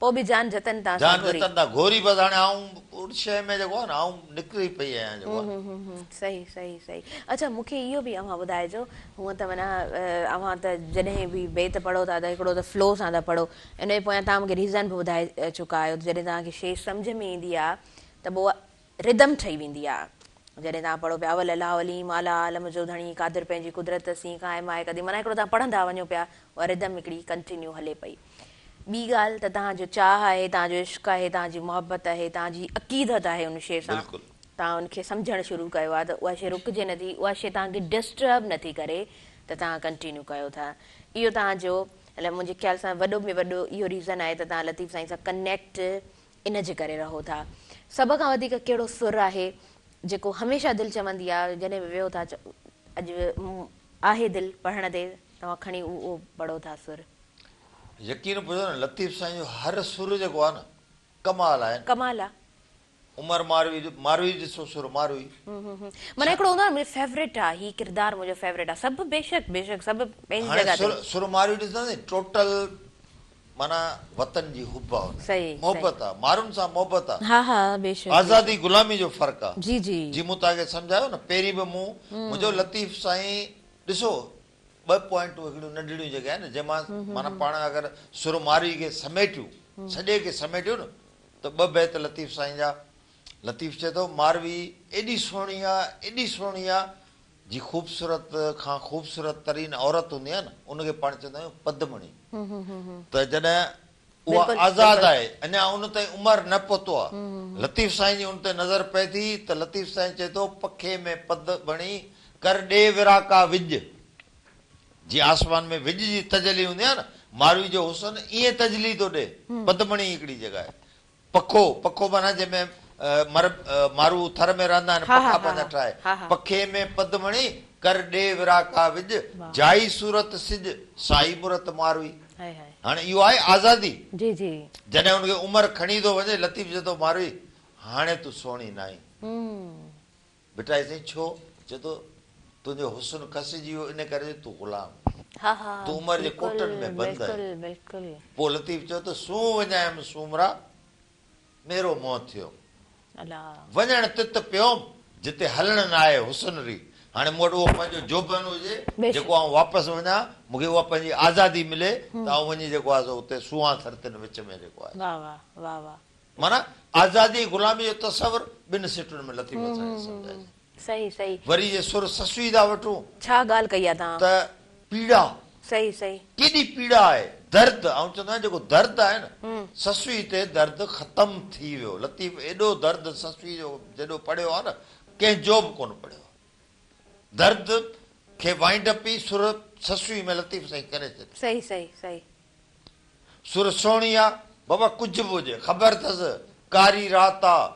पोइ बि जान जतन था
घोरी, बसि हाणे आऊं उन शइ में जेको आहे न आऊं निकिरी पई आहियां जेको आहे।
सही सही सही। अच्छा मूंखे इहो बि अव्हां ॿुधाइजो, हूअं त माना अव्हां त जॾहिं बि बेत पढ़ो था त हिकिड़ो त फ्लो सां था पढ़ो, इन जे पोयां तव्हां मूंखे रीज़न बि ॿुधाए चुका आहियो, जॾहिं तव्हांखे शइ सम्झ में ईंदी आहे त पोइ रिदम ठही वेंदी आहे, जॾहिं तव्हां पढ़ो पिया अवल अलाह वली माला आलम जो धणी कादिर पंहिंजी कुदरत सी क़ाइम आहे कदी, माना हिकिड़ो तव्हां पढ़ंदा वञो पिया, उहा रिदम हिकिड़ी कंटिन्यू हले पई। ॿी ॻाल्हि त तव्हांजो चाह आहे, तव्हांजो इश्क़ आहे, तव्हांजी मुहबत आहे, तव्हांजी अक़ीदत आहे उन शइ सां, तव्हां उनखे सम्झणु शुरू कयो आहे, त उहा शइ रुकिजे नथी, उहा शइ तव्हांखे डिस्टर्ब नथी करे त तव्हां कंटिन्यू कयो था। इहो तव्हांजो अलाए मुंहिंजे ख़्याल सां वॾो में वॾो इहो रीज़न आहे त तव्हां लतीफ़ साईं सां कनेक्ट इन जे करे रहो था। सभ खां वधीक कहिड़ो सुर आहे जेको हमेशह दिलि चवंदी आहे, जॾहिं बि वियो था अॼु आहे दिलि पढ़ण ते, तव्हां खणी उहो पढ़ो था सुर?
यकीन पुछो न, लतीफ़ साईं जो हर सुर जेको आहे न कमाल आहे, कमाल आहे। उमर मारवी ॾिसो सुर मारवी,
माना हिकिड़ो हूंदो आहे मुंहिंजो फेवरेट आहे, ही किरदार मुंहिंजो फेवरेट आहे, सभु बेशक बेशक सभु पंहिंजी जॻह ते।
सुर मारवी ॾिसंदासीं टोटल माना वतन जी हुब आहे, मोहबत आहे, माण्हुनि सां मोहबत आहे, हा हा बेशक, आज़ादी गुलामी जो फ़र्क़ु आहे। जी जी जी, मूं तव्हांखे सम्झायो न पहिरीं बि, मुंहिंजो लतीफ़ साईं ॾिसो ॿ पॉइंटूं हिकिड़ियूं नंढड़ियूं जेके आहिनि जंहिंमां माना पाण अगरि सुर मारवी खे समेटियूं, सॼे खे समेटियूं न, त ॿ बैत लतीफ़ साईं जा। लतीफ़ चए थो मारवी एॾी सुहिणी आहे, एॾी सुहिणी आहे, जी ख़ूबसूरत खां ख़ूबसूरत तरीन औरत हूंदी आहे न, उनखे पाण चवंदा आहियूं पदमणी। त जॾहिं उहा
बिल्कुलु,
आज़ाद
बिल्कुलु।
आहे, अञा उन ताईं उमिरि न पहुतो आहे। लतीफ़ साईं जी उन ते नज़र पए थी त लतीफ़ साईं चए थो पखे में पद बणी कर ॾे विराका विझ। जीअं आसमान में विझ जी तजली हूंदी आहे न, मारवी जो हुसन ईअं तजली थो ॾे। पद बणी हिकिड़ी जॻह आहे। पखो, पखो माना जंहिंमें मारू थर में रहंदा आहिनि,
हा, हा,
पखा
हा,
पंहिंजा
हा,
ठाहे,
हा, हा।
पखे में पद बणी कर ॾे विराका विझ, जाई सूरत सिज साई मुरत मारवी।
हाय हाय।
हाणे इहो आहे आज़ादी।
जी जी।
जॾहिं हुनखे उमिरि खणी थो वञे, लतीफ़ चए थो मारवी हाणे तूं सुहिणी न आहीं। बेटा साईं छो? चए थो तुंहिंजो हुस्न खसिजी वियो, इन करे तूं ग़ुलाम,
हा हा,
तूं उमिरि जे कोटनि में बंदि
बिल्कुलु
आहे।
बिल्कुलु।
पोइ लतीफ़ चयो त सूं वञायमि सूमरा मेरो मोह थियो,
अलाह।
वञणु तित पियोमि जिते हलण न आहे हुस्न री। हाणे मूं वटि उहो पंहिंजो जोबन हुजे
बेशक।
जेको आउं वापसि वञा, मूंखे उहा पंहिंजी आज़ादी मिले त आउं वञी जेको आहे सो उते सुहां धरतियुनि विच में जेको आहे,
वाह वाह वाह वाह।
माना आज़ादी गुलामी जो तसवर ॿिनि सिटुनि में लतीफ़ असांखे सम्झाए।
सही सही।
वरी जे सुर ससुई था वठूं
छा ॻाल्हि कई आहे तव्हां?
त पीड़ा,
सही सही।
केॾी पीड़ा आहे, दर्द, ऐं चवंदा आहिनि जेको दर्द आहे न, ससुई ते दर्द ख़तम थी वियो। लतीफ़ एॾो दर्द ससुई जो जेॾो पढ़ियो आहे न, कंहिं जो बि कोन पढ़ियो। दर्द खे वाइंड अप ई सुर ससुई में लतीफ़ साईं करे छॾियो।
सही सही सही।
सुर सुहिणी आहे बाबा, कुझु बि हुजे ख़बर अथसि, कारी राति आहे,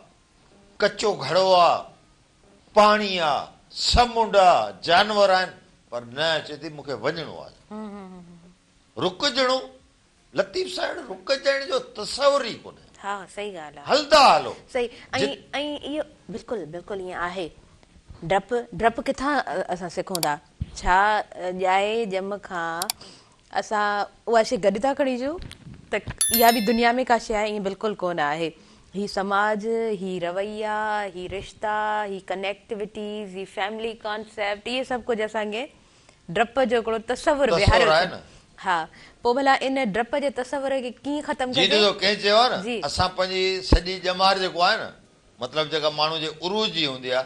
कचो घड़ो आहे, पाणी आहे, समुंड आहे, जानवर आहिनि, पर न चए थी मूंखे वञिणो आहे। रुकजणो, लतीफ़ साईं रुकजण जो तसवर ई कोन्हे।
हा सही ॻाल्हि आहे।
हलंदा हलो।
सही। ऐं इहो बिल्कुलु बिल्कुलु ईअं आहे। डपु किथां असां सिखूं था? छा ॼाए ॼम खां असां उहा शइ गॾु था खणी अचूं त इहा बि दुनिया में का शइ आहे? ईअं बिल्कुलु कोन आहे। ही समाज, ही रवैया, ही रिश्ता, ही कनेक्टिविटीज़, ही फैमिली कॉन्सेप्ट, इहे सभु कुझु असांखे डप जो हिकिड़ो तसवुरु विहारियो
आहे न।
हा, पोइ भला इन डप जे तसवर खे कीअं ख़तमु कजे?
जीअं कंहिं चयो आहे
जी।
न, असां पंहिंजी सॼी ॼमार जेको आहे न, मतिलबु जेका माण्हू जे उरूज जी हूंदी आहे,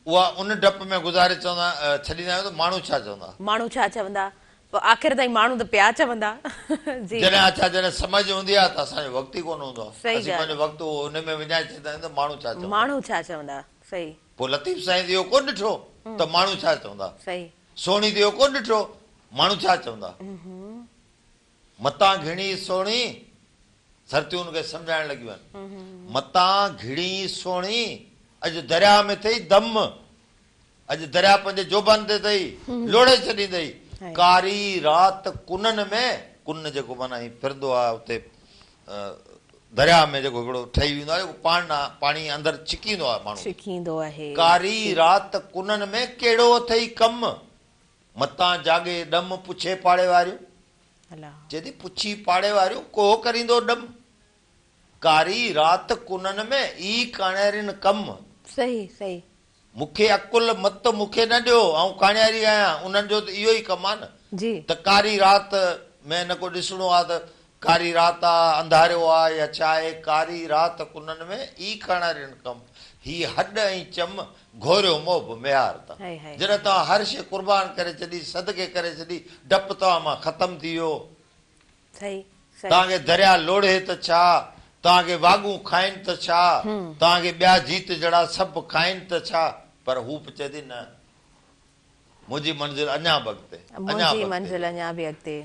उहा उन डप में गुज़ारे चवंदा छॾींदा आहियूं त माण्हू छा चवंदा?
माण्हू छा चवंदा? पोइ आख़िर ताईं माण्हू त पिया चवंदा। जी।
जॾहिं समझ हूंदी आहे त असांजो वक़्तु ई कोन हूंदो आहे।
सही
असीं पंहिंजो वक़्तु हुन में विञाए छॾींदा आहियूं त माण्हू छा चवंदा?
माण्हू छा चवंदा? सही
पोइ लतीफ़ साईं इहो कोन ॾिठो त माण्हू छा चवंदा।
सही।
सोणी इहो कोन ॾिठो माण्हू छा चवंदा। मतां घिणी सोणी, धरतियूं हुनखे सम्झाइण लॻियूं आहिनि। मतां घिणी सोणी, अॼु दरिया में अथई दम, अॼु दरिया पंहिंजे जोबन ते अथई, लोड़े छॾींदई। कारी राति कुननि में, कुन जेको माना फिरंदो आहे उते दरिया में जेको हिकिड़ो ठही वेंदो आहे, जेको पाणी अंदरि छिकींदो आहे माण्हू,
छिकींदो आहे।
कारी राति कुननि में कहिड़ो अथई कमु, मतां जागे ॾम पुछे पाड़े वारियूं। चए थी पुछी पाड़े वारियूं को करींदो ॾम, कारी राति कुननि में ई काणियारिन कमु।
सही सही।
मूंखे अकुल मत मूंखे न ॾियो, ऐं काणियारी आहियां, उन्हनि जो त इहो ई कमु आहे न।
जी।
त कारी राति में न को ॾिसणो आहे त कारी राति आहे, अंधारियो आहे या छा आहे, कारी राति कुननि में ई काणियारिन कमु। ही हॾ ऐं चम घोरियो मोह मियार था। जॾहिं तव्हां हर शइ कुर्बान करे छॾी, सदके करे छॾी, डपु तव्हां मां ख़तमु थी वियो।
सही।
तव्हांखे दरिया लोड़े त छा, तव्हांखे वाॻूं खाइनि त छा, तव्हांखे ॿिया जीत जहिड़ा सभु खाइनि त छा, पर हू बि चए थी न, मुंहिंजी मंज़िल अञा बि अॻिते,
मुंहिंजी मंज़िल अञा बि अॻिते।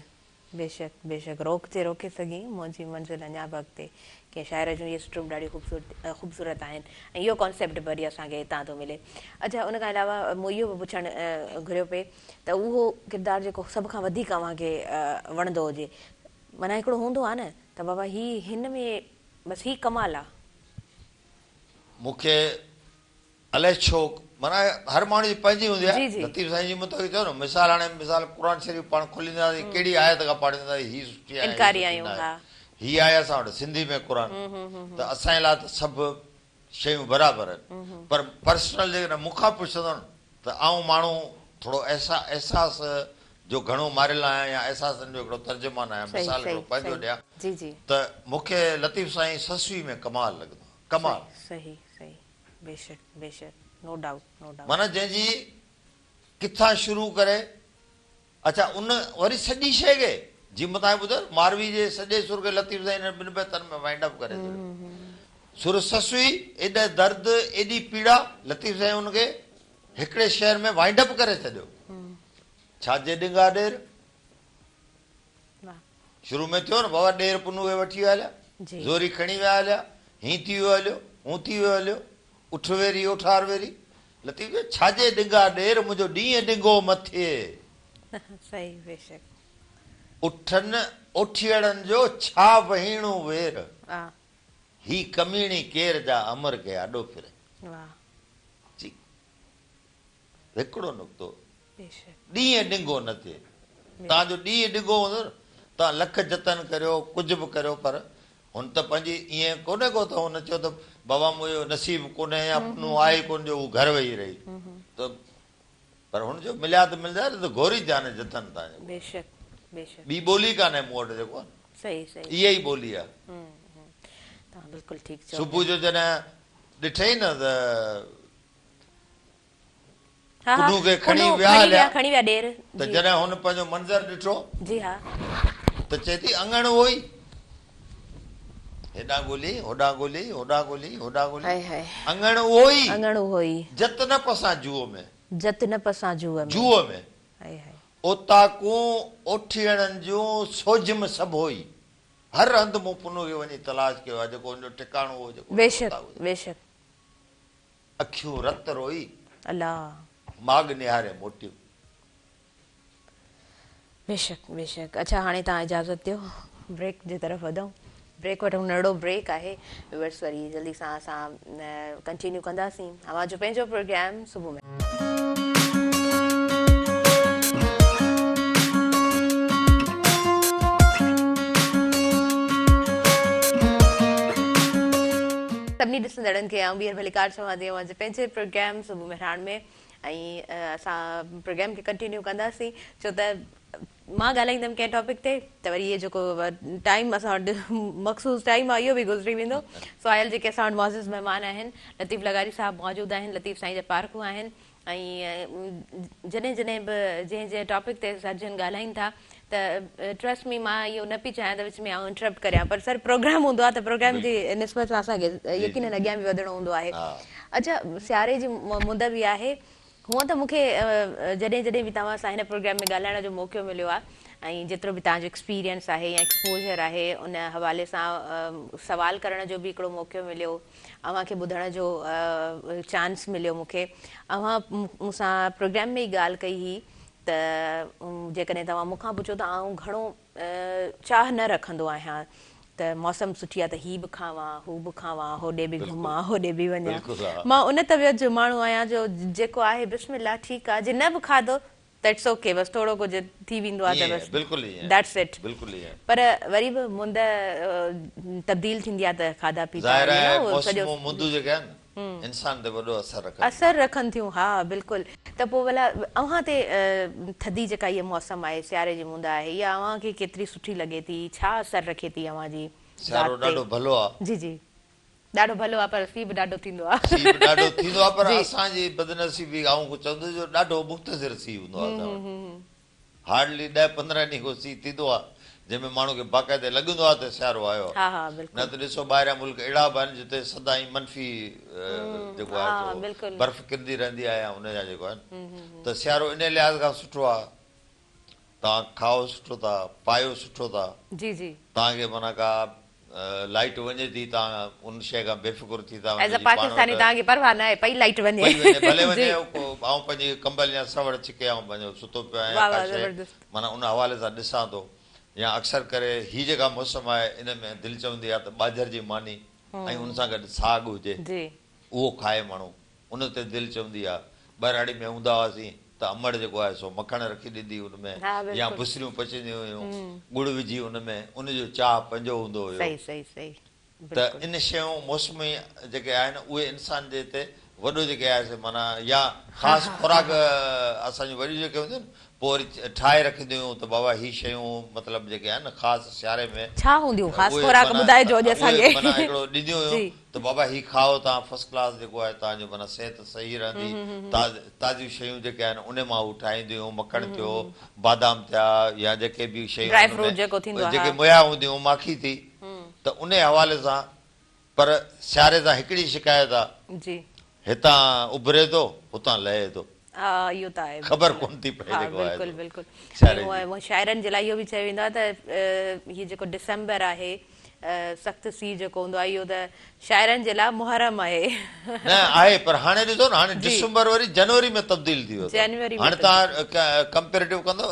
बेशक बेशक, रोके सघी मुंहिंजी मंज़िल अञा बि अॻिते। कंहिं शाइर जूं इहे स्ट्रोक ॾाढी ख़ूबसूरत आहिनि ऐं इहो कॉन्सेप्ट वरी असांखे हितां थो मिले। अच्छा, उन खां अलावा मूं इहो बि पुछणु घुरियो पिए त उहो किरदारु जेको सभ खां वधीक अव्हांखे वणंदो हुजे, माना हिकिड़ो हूंदो आहे न त बाबा हिन में बसि ही कमाल आहे।
मूंखे अलाए छो, माना हर माण्हू जी पंहिंजी हूंदी आहे। लतीफ़ साईं जी मुताबिक़ चयो न, मिसाल हाणे क़ुर शरीफ़ पाण खोलींदासीं, कहिड़ी आयत खां पाढ़ींदासीं, हीअ सुठी आहे, हीअ आहे असां वटि सिंधी में क़ुर, त असांजे लाइ त सभु शयूं बराबरि आहिनि। पर पर्सनल जेकॾहिं मूंखां पुछंदो त आउं माण्हू थोरो अहसास जो घणो मारियल आहियां या अहसासनि जो हिकिड़ो तर्जुमान आहियां, मिसाल हिकिड़ो पंहिंजो ॾियां त मूंखे लतीफ़ साईं ससुई में कमाल लॻंदो, कमाल।
सही सही, बेशक बेशक, नो डाउट नो डाउट।
माना जंहिंजी किथां शुरू करे, अच्छा उन वरी सॼी शइ खे जी मतां ॿुधो मारवी जे सॼे सुर खे लतीफ़ साईं हिन ॿिनि बैतनि में वाइंड अप करे छॾियो। सुर ससुई एॾा दर्द एॾी पीड़ा लतीफ़ साईं हुनखे हिकिड़े शहर में वाइंड अप करे छॾियो। छाजे ॾिंगा ॾेर शुरू में थियो न बाबा ॾेर पुनू खे वठी विया हलिया, ज़ोरी खणी विया हलिया, हीअं थी वियो हलियो हूं थी वियो हलियो, उठ वेरी ओठार वेरी। लतीफ़ छाजे ॾिंगा ॾेर मुंहिंजो ॾींहुं ॾिंगो मथे
सही बेशक
उठनि उठियड़नि जो छा वहीणो वेर ही कमीणी केर जा अमर के आॾो फिरे। जी हिकिड़ो नुक़्तो ॾींहुं ॾिंगो न थिए। तव्हांजो ॾींहुं ॾिंगो हूंदो न तव्हां लख जतन करियो कुझु बि करियो पर हुन त पंहिंजी ईअं कोन्हे को त हुन चयो त बाबा मुंहिंजो नसीब कोन्हे या पुनू आहे कोन जो हू घर वेही रही त पर हुनजो मिलिया त मिलंदा त घोरी जाने जतन तव्हांजो।
बेशक बेशक
ॿी ॿोली कान्हे मूं वटि जेको
सही सही
इहा ई ॿोली आहे।
तव्हां बिल्कुलु ठीकु चओ।
सुबुह जो जॾहिं ॾिठई न त पुनू खे खणी विया हलिया
ॾेर
त जॾहिं हुन पंहिंजो मंज़र ॾिठो
जी हा
त चए थी अङण उहो ई हेॾां ॻोल्ही होॾां ॻोल्ही होॾां ॻोल्ही होॾां ॻोल्ही अङण उहो ई जत न पसां जूअ में
जत न पसां
जूअ में ओताकूं ओठियणनि जूं सोजम सभु हुई। हर हंधि मूं पुनू खे वञी तलाश कयो आहे जेको हुनजो टिकाणो हो जेको
बेशक बेशक
अखियूं रत रोई
अल्लाह
माग निहारे मोटियूं।
बेशक बेशक अच्छा हाणे तव्हां इजाज़त ॾियो ब्रेक जे तरफ़ वधूं। ब्रेक वठूं नंढो ब्रेक आहे व्यूअर्स वरी जल्दी सां असां कंटिन्यू कंदासीं अवां जो पंहिंजो प्रोग्राम सुबुह में। सभिनी ॾिसंदड़नि खे आउं ॿीहर भलीकार चवां थी अवां जे पंहिंजे प्रोग्राम सुबुह मेहरान में ऐं असां प्रोग्राम खे कंटिन्यू कंदासीं छो त मां ॻाल्हाईंदमि कंहिं टॉपिक ते त वरी इहो जेको टाइम असां वटि मख़सूस टाइम आहे इहो बि गुज़री वेंदो। सोयल जेके असां वटि मौज़ूज़ महिमान आहिनि लतीफ़ लगारी साहिबु मौजूदु आहिनि लतीफ़ साईं जा पार्कूं आहिनि ऐं जॾहिं जॾहिं बि जंहिं जंहिं टॉपिक ते सर्जन ॻाल्हाइनि था त ट्रस्ट में मां इहो न पई चाहियां त विच में आउं इंटरप्ट करियां पर सर प्रोग्राम हूंदो आहे त प्रोग्राम जी निस्बत सां असांखे यकीननि अॻियां बि वधिणो हूंदो आहे। अच्छा सियारे जी मुंद बि आहे हूअं त मूंखे जॾहिं जॾहिं बि तव्हां सां हिन प्रोग्राम में ॻाल्हाइण जो मौक़ो मिलियो आहे ऐं जेतिरो बि तव्हांजो एक्सपीरियंस आहे या एक्सपोजर आहे उन हवाले सां सवाल करण जो बि हिकिड़ो मौक़ो मिलियो अव्हांखे ॿुधण जो चांस मिलियो मूंखे अव्हां मूंसां प्रोग्राम में ई ॻाल्हि कई हुई त जेकॾहिं तव्हां मूंखां पुछो त आउं घणो चाह न रखंदो आहियां त मौसम सुठी आहे त हीअ बि खावां हू बि खावां होॾे बि घुमां होॾे बि वञां मां उन तबियत जो माण्हू आहियां जो जेको आहे बिस्मिल्लाह ठीकु आहे जे न बि खाधो त इट्स ओके बसि थोरो कुझु थी वेंदो आहे त बसि दैट्स इट पर वरी बि मुंद तब्दील थींदी आहे त खाधा पीता असर रखनि थियूं हा बिल्कुलु त पोइ भला अव्हां ते थधी जेका इहा मौसम आहे सियारे जी मुंद आहे इहा अव्हांखे केतिरी सुठी लॻे थी छा असर रखे थी अव्हां जी जी जी ॾाढो भलो आहे पर सीउ बि ॾाढो थींदो आहे
ॾाढो थींदो आहे पर असांजी बदनसीबी आऊं चवंदुसि जो ॾाढो मुख़्तसिर सीउ हूंदो आहे हार्डली 10-15 ॾींहं को सीउ थींदो आहे जंहिंमें माण्हू खे बाक़ाइदे लॻंदो आहे त सियारो आयो आहे न त ॾिसो ॿाहिरियां मुल्क अहिड़ा बि आहिनि जिते सदाई मनफ़ी जेको आहे बर्फ़ किरंदी रहंदी आहे हुनजा जेको आहिनि त सियारो इन लिहाज़ खां सुठो आहे तव्हां खाओ सुठो था पायो सुठो था
जी जी
तव्हांखे माना का लाइट वञे थी तव्हां उन शइ खां बेफ़िक्र थी था भले वञे ऐं पंहिंजी कंबल या सवड़ छिके ऐं पंहिंजो सुतो पियो आहियां माना उन हवाले सां ॾिसां थो या अक्सर करे हीअ जेका मौसम आहे इन में दिलि चवंदी आहे त ॿाझर जी मानी ऐं उन सां गॾु साग हुजे उहो खाए माण्हू उन ते दिलि चवंदी आहे ॿाहिराड़ी में हूंदा हुआसीं त अमड़ जेको आहे सो मखण रखी ॾींदी हुनमें या बुसरियूं पचंदियूं हुयूं गुड़ विझी हुनमें उनजो चाह पंहिंजो हूंदो हुयो त इन शयूं मौसमी जेके आहिनि उहे इंसान जे हिते वॾो जेके आहे माना या ख़ासि खुराक असांजूं वॾियूं जेके हूंदियूं आहिनि पोइ वरी ठाहे रखंदियूं त बाबा ही शयूं मतिलबु जेके आहिनि ख़ासि सियारे में
छा हूंदियूं ख़ासि खुराक ॿुधाइजो अॼु असांखे
माना हिकिड़ो ॾींदियूं हुयूं त बाबा ही खाओ तव्हां फर्स्ट क्लास जेको आहे तव्हांजो माना सिहत सही रहंदी ताज़ियूं शयूं जेके आहिनि उन मां हू ठाहींदियूं मखण थियो बादाम थिया या जेके बि शयूं जेके मुया हूंदियूं माखी थी त उन हवाले सां पर सियारे सां हिकिड़ी शिकायत आहे हितां उभरे थो हुतां लहे थो
इहो त आहे
ख़बर कोन थी पए
बिल्कुलु बिल्कुलु शाइरनि जे लाइ इहो बि चयो वेंदो आहे त हीउ जेको डिसेंबर आहे सख़्तु सीउ जेको हूंदो आहे इहो त शाइरनि जे लाइ मुहर्रम आहे
न आहे पर हाणे ॾिसो न हाणे डिसेंबर वरी जनवरी में तब्दील थी वियो हाणे तव्हां कंपेरेटिव कंदो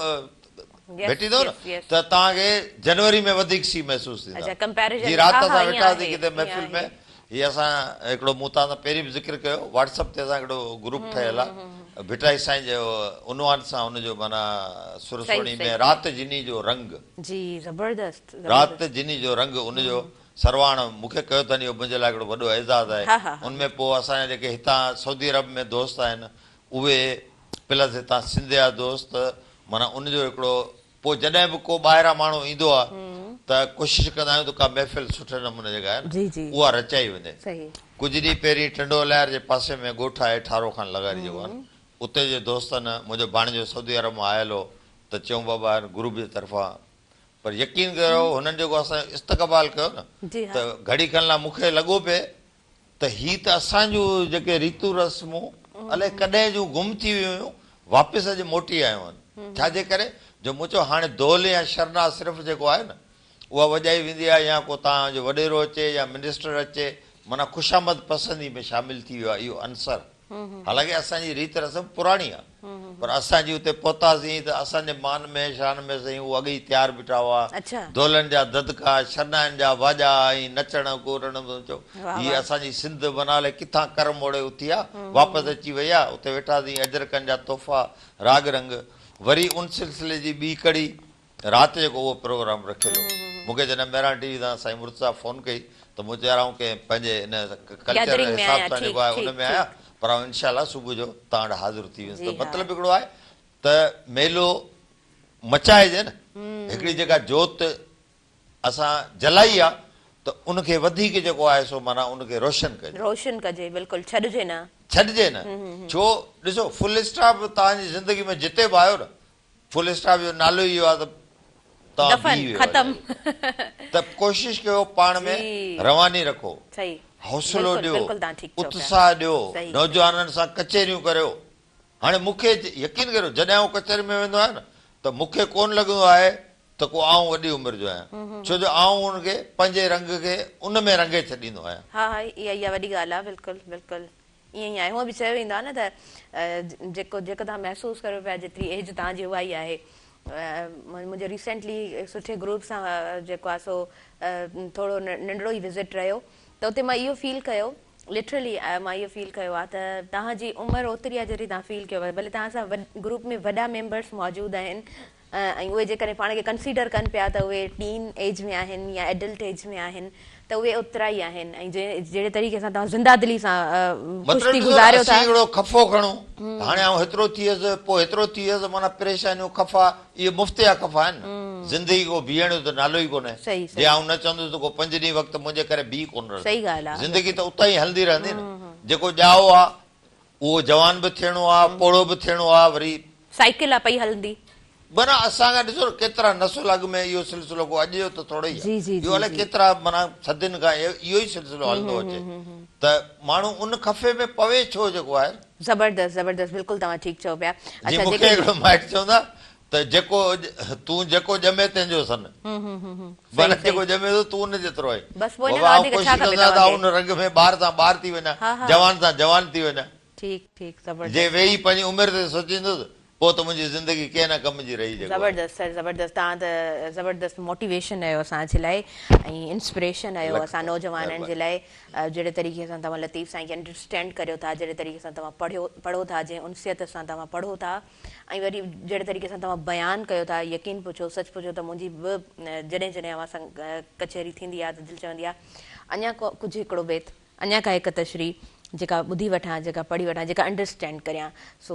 भेटी थो न त तव्हांखे जनवरी में वधीक सीउ महसूसु थींदो राति असां वेठासीं किथे महफ़िल में हीअ असां हिकिड़ो मूं तव्हां पहिरीं बि ज़िक्र कयो व्हाट्सअप ते असां हिकिड़ो ग्रुप ठहियल आहे भिटाई साईं जो उनवान सां हुनजो माना सुरसोणी में राति जिनी जो रंग
जी ज़बरदस्त
राति जिनी जो रंग उनजो सरवाण मूंखे कयो अथनि इहो मुंहिंजे लाइ हिकिड़ो वॾो एज़ाज़ आहे उनमें पोइ असांजा जेके हितां सऊदी अरब में दोस्त आहिनि उहे प्लस हितां सिंध जा दोस्त माना उनजो हिकिड़ो पोइ जॾहिं बि को ॿाहिरां माण्हू ईंदो आहे त कोशिशि कंदा आहियूं त का महफ़िल सुठे नमूने जेका आहे न उहा रचाई वञे कुझु ॾींहं पहिरीं टंडो लहर जे पासे में ॻोठ आहे 18 खां लॻारी जेको आहे उते जे दोस्तनि मुंहिंजो भाणिजो सऊदी अरब मां आयल हो त चयूं बाबा ग्रुप जे तरफ़ां पर यकीन कयो हुननि जेको असांजो इस्तक़बाल कयो न त घड़ी खनि लाइ मूंखे लॻो पिए त ही त असांजूं जेके रीतू रस्मूं अलाए कॾहिं जूं गुम थी वियूं हुयूं वापसि अॼु मोटी आयूं आहिनि छाजे करे जो मूं चयो हाणे दोल या शरना सिर्फ़ु जेको आहे न उहा वॼाई वेंदी आहे या को तव्हांजो वॾेरो अचे या मिनिस्टर अचे माना ख़ुशामद पसंदी में शामिल थी वियो आहे इहो अंसर हालांकि असांजी रीत रस्म पुराणी आहे पर असांजी हुते पहुतासीं त असांजे मान में शान में साईं उहे अॻे ई तयारु बीठा हुआ ढोलनि जा ददका शरनाइनि जा वाजा ऐं नचण कोरण चओ हीअ असांजी सिंध बनाले किथां कर मोड़े उथी आहे वापसि अची वई आहे उते वेठासीं अजरकनि जा तोहफ़ा राग रंग वरी उन सिलसिले जी ॿी कड़ी राति जेको उहो प्रोग्राम रखियलु मूंखे जॾहिं मेरान टीवी तां साईं मुर्तज़ा फोन कई त मूं चयाऊं की पंहिंजे हिन कल्चर जे हिसाब सां जेको आहे उन में आहियां पर इनशा सुबुह जो तव्हां वटि हाज़िर थी वेंदुसि त मतिलबु हिकिड़ो आहे त मेलो मचाइजे न हिकिड़ी जेका जोत असां जलाई आहे त उनखे वधीक जेको आहे सो माना उनखे रोशन कजे बिल्कुलु छॾिजे न छो ॾिसो फुल स्टॉप तव्हांजी ज़िंदगी में जिते बि आयो न फुल स्टॉप जो नालो इहो आहे त कोशिशि कयो पाण में रवानी रखो हौसलो ॾियो उत्साह ॾियो नौजवाननि सां कचहरियूं करियो हाणे मूंखे यकीन करियो जॾहिं आउं कचहरी में वेंदो आहियां न त मूंखे कोन लॻंदो आहे त को आउं वॾी उमिरि जो आहियां छो जो आउं हुनखे पंहिंजे रंग खे उन में रंगे छॾींदो आहियां
इहा वॾी ॻाल्हि आहे बिल्कुलु बिल्कुलु ईअं ई आहे हूअं बि चयो वेंदो आहे न त जेको तव्हां महसूसु करो पिया जेतिरी एज तव्हांजी उहा ई आहे मुंहिंजो रिसेंटली सुठे ग्रुप सां जेको आहे सो थोरो नंढिड़ो ई विज़िट रहियो त उते मां इहो फील कयो लिटरली मां इहो फील कयो आहे त तव्हांजी उमिरि ओतिरी आहे जॾहिं तव्हां फील कयो आहे भले तव्हां सां ग्रुप में वॾा मेंबर्स मौजूदु आहिनि ऐं उहे जेकॾहिं पाण खे कंसीडर कनि पिया त उहे टीन एज में आहिनि या एडल्ट एज में आहिनि त उहे ओतिरा ई आहिनि ऐं जहिड़े तरीक़े सां तव्हां ज़िंदा दिली सां गुज़ारियो था
हिकिड़ो खफ़ो खणो हाणे आउं हेतिरो थी वियसि पोइ हेतिरो थी वियसि माना परेशानियूं खफ़ा इहे मुफ़्त जा खफ़ा आहिनि ज़िंदगी को बीहण जो त नालो ई कोन्हे जे आउं न चवंदुसि त को 5 ॾींहं वक़्तु मुंहिंजे करे बीह कोन
सही ॻाल्हि आहे
ज़िंदगी त उतां ई हलंदी रहंदी न जेको ॼाओ आहे उहो जवान बि थियणो आहे पोड़ो बि थियणो आहे वरी
साइकिल आहे पई हलंदी
माना असांखां ॾिसो केतिरा नसुल अॻु में इहो सिलसिलो को अॼु जो त थोरो ई इहो अलाए केतिरा माना सदियुनि खां इहो ई सिलसिलो हलंदो अचे त माण्हू उन खफ़े में पवे छो जेको आहे
ज़बरदस्त ज़बरदस्त बिल्कुलु तव्हां ठीकु चओ पिया
मूंखे हिकिड़ो माइट चवंदा त जेको तूं जेको ॼमे तंहिंजो सन माना जेको ॼमे थो तूं उन जेतिरो आहे उन रंग में ॿार सां ॿार थी वञा जवान सां जवान थी वञा जे वेही पंहिंजी उमिरि ते सोचींदुसि पोइ त मुंहिंजी ज़िंदगी कंहिं न कम जी रही
ज़बरदस्त सर ज़बरदस्त तव्हां त ज़बरदस्त मोटिवेशन आहियो असांजे लाइ ऐं इंस्पिरेशन आहियो असां नौजवाननि जे लाइ जहिड़े तरीक़े सां तव्हां लतीफ़ साईं खे अंडरस्टैंड करियो था जहिड़े तरीक़े सां तव्हां पढ़ो था जंहिं उनसियत सां तव्हां पढ़ो था ऐं वरी जहिड़े तरीक़े सां तव्हां बयानु कयो था यकीन पुछो सच पुछो त मुंहिंजी बि जॾहिं जॾहिं अवां कचहरी थींदी आहे त दिलि चवंदी आहे अञा कुझु हिकिड़ो बेत अञा का हिकु तशरी जेका ॿुधी वठां, जेका पढ़ी वठां, जेका अंडरस्टैंड करियां। सो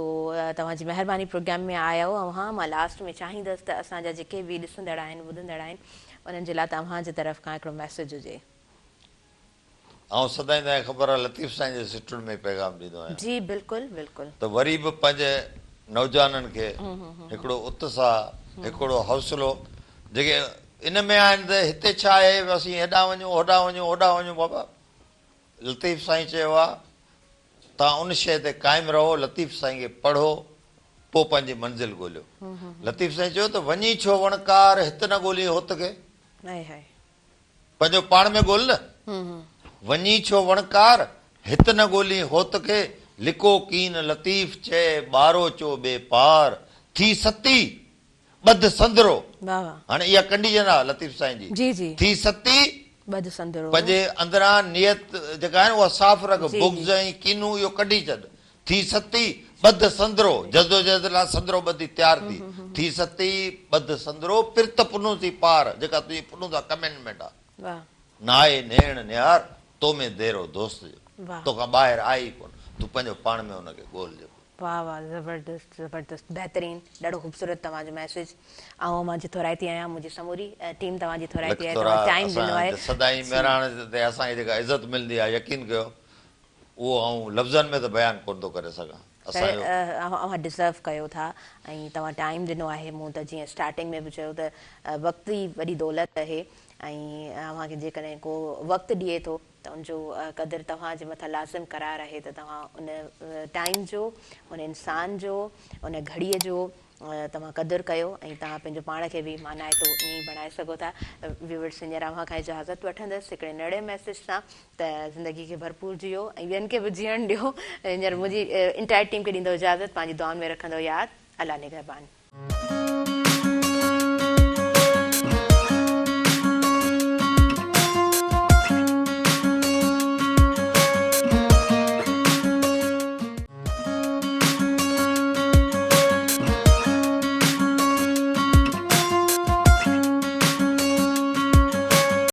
तव्हांजी महिरबानी प्रोग्राम में आया हो। ऐं मां लास्ट में चाहींदसि त असांजा जेके बि ॾिसंदड़ आहिनि, ॿुधंदड़ आहिनि, उन्हनि जे लाइ तव्हांजे तरफ़ खां हिकिड़ो मैसेज हुजे।
ऐं सदाईं तव्हांखे ख़बर आहे लतीफ़ साईं जे सिटुनि में पैगाम ॾींदो आहियां।
जी बिल्कुलु बिल्कुलु।
त वरी बि पंहिंजे नौजवाननि खे हिकिड़ो उत्साह, हिकिड़ो हौसलो जेके इन में आहिनि त हिते छा आहे, असीं हेॾां वञूं, होॾां वञूं, होॾां वञूं। बाबा लतीफ़ साईं चयो आहे तव्हां उन शइ ते क़ाइमु रहो, लतीफ़ साईं खे पढ़ो, पोइ पंहिंजी मंज़िल ॻोल्हियो। लतीफ़ साईं चयो त वञी छो वणकार हिते न ॻोल्ही होत खे, पंहिंजो पाण में ॻोल्ह न। वञी छो वणकार हिते न ॻोल्ही होत खे, लिको कीन लतीफ़ चए ॿारो चो ॿे पार, थी सती ॿध संदरो। हाणे इहा कंडीशन आहे लतीफ़ साईं जी, थी सती ॿध संदरो, पंहिंजे अंदरां नियत जेका आहे उहा साफ़ रख, बुग़्ज़ ऐं कीनू इहो कढी छॾ। थी सती ॿध संदरो, जदोजहद लाइ संदरो ॿधी तयार थी सती ॿध संदरो, पिरत पुनू थी पार, जेका तुंहिंजी पुनू था कमेंटमेंट आहे। नाए नेण निहार तो में देरो दोस्त जो, तोखां ॿाहिरि आई कोन, तूं पंहिंजो पाण में हुनखे ॻोल्हिजे।
वाह वाह, ज़बरदस्त ज़बरदस्त, बहितरीन, ॾाढो ख़ूबसूरत तव्हांजो मैसेज। ऐं मां जिथोराइती आहियां, मुंहिंजी समूरी टीम तव्हांजी थोराइती आहे, तव्हां टाइम ॾिनो आहे।
सदाईं महिराण ते असांखे जेका इज़त मिलंदी आहे, यकीन कयो उहो आउं लफ़्ज़नि में त बयानु कोन थो करे सघां।
अव्हां डिज़र्व कयो था ऐं तव्हां टाइम ॾिनो आहे। मूं त जीअं स्टार्टिंग में बि चयो त वक़्तु ई वॾी दौलत आहे ऐं अव्हांखे जेकॾहिं को वक़्तु ॾिए थो त उनजो क़दुरु तव्हांजे मथां लाज़िम करार आहे त तव्हां उन टाइम जो, उन इंसान जो, उन घड़ीअ जो तव्हां क़दुरु कयो ऐं तव्हां पंहिंजो पाण खे बि माना आहे त ईअं ई बणाए सघो था। व्यूअर्स, हींअर अव्हां खां इजाज़त वठंदसि हिकिड़े नड़े मैसेज सां त ज़िंदगी खे भरपूर जियो ऐं ॿियनि खे बि जीअण ॾियो। हींअर मुंहिंजी इंटायर टीम खे ॾींदो इजाज़त, पंहिंजी दुआनि में रखंदो यादि। अल्लाह निगहबान।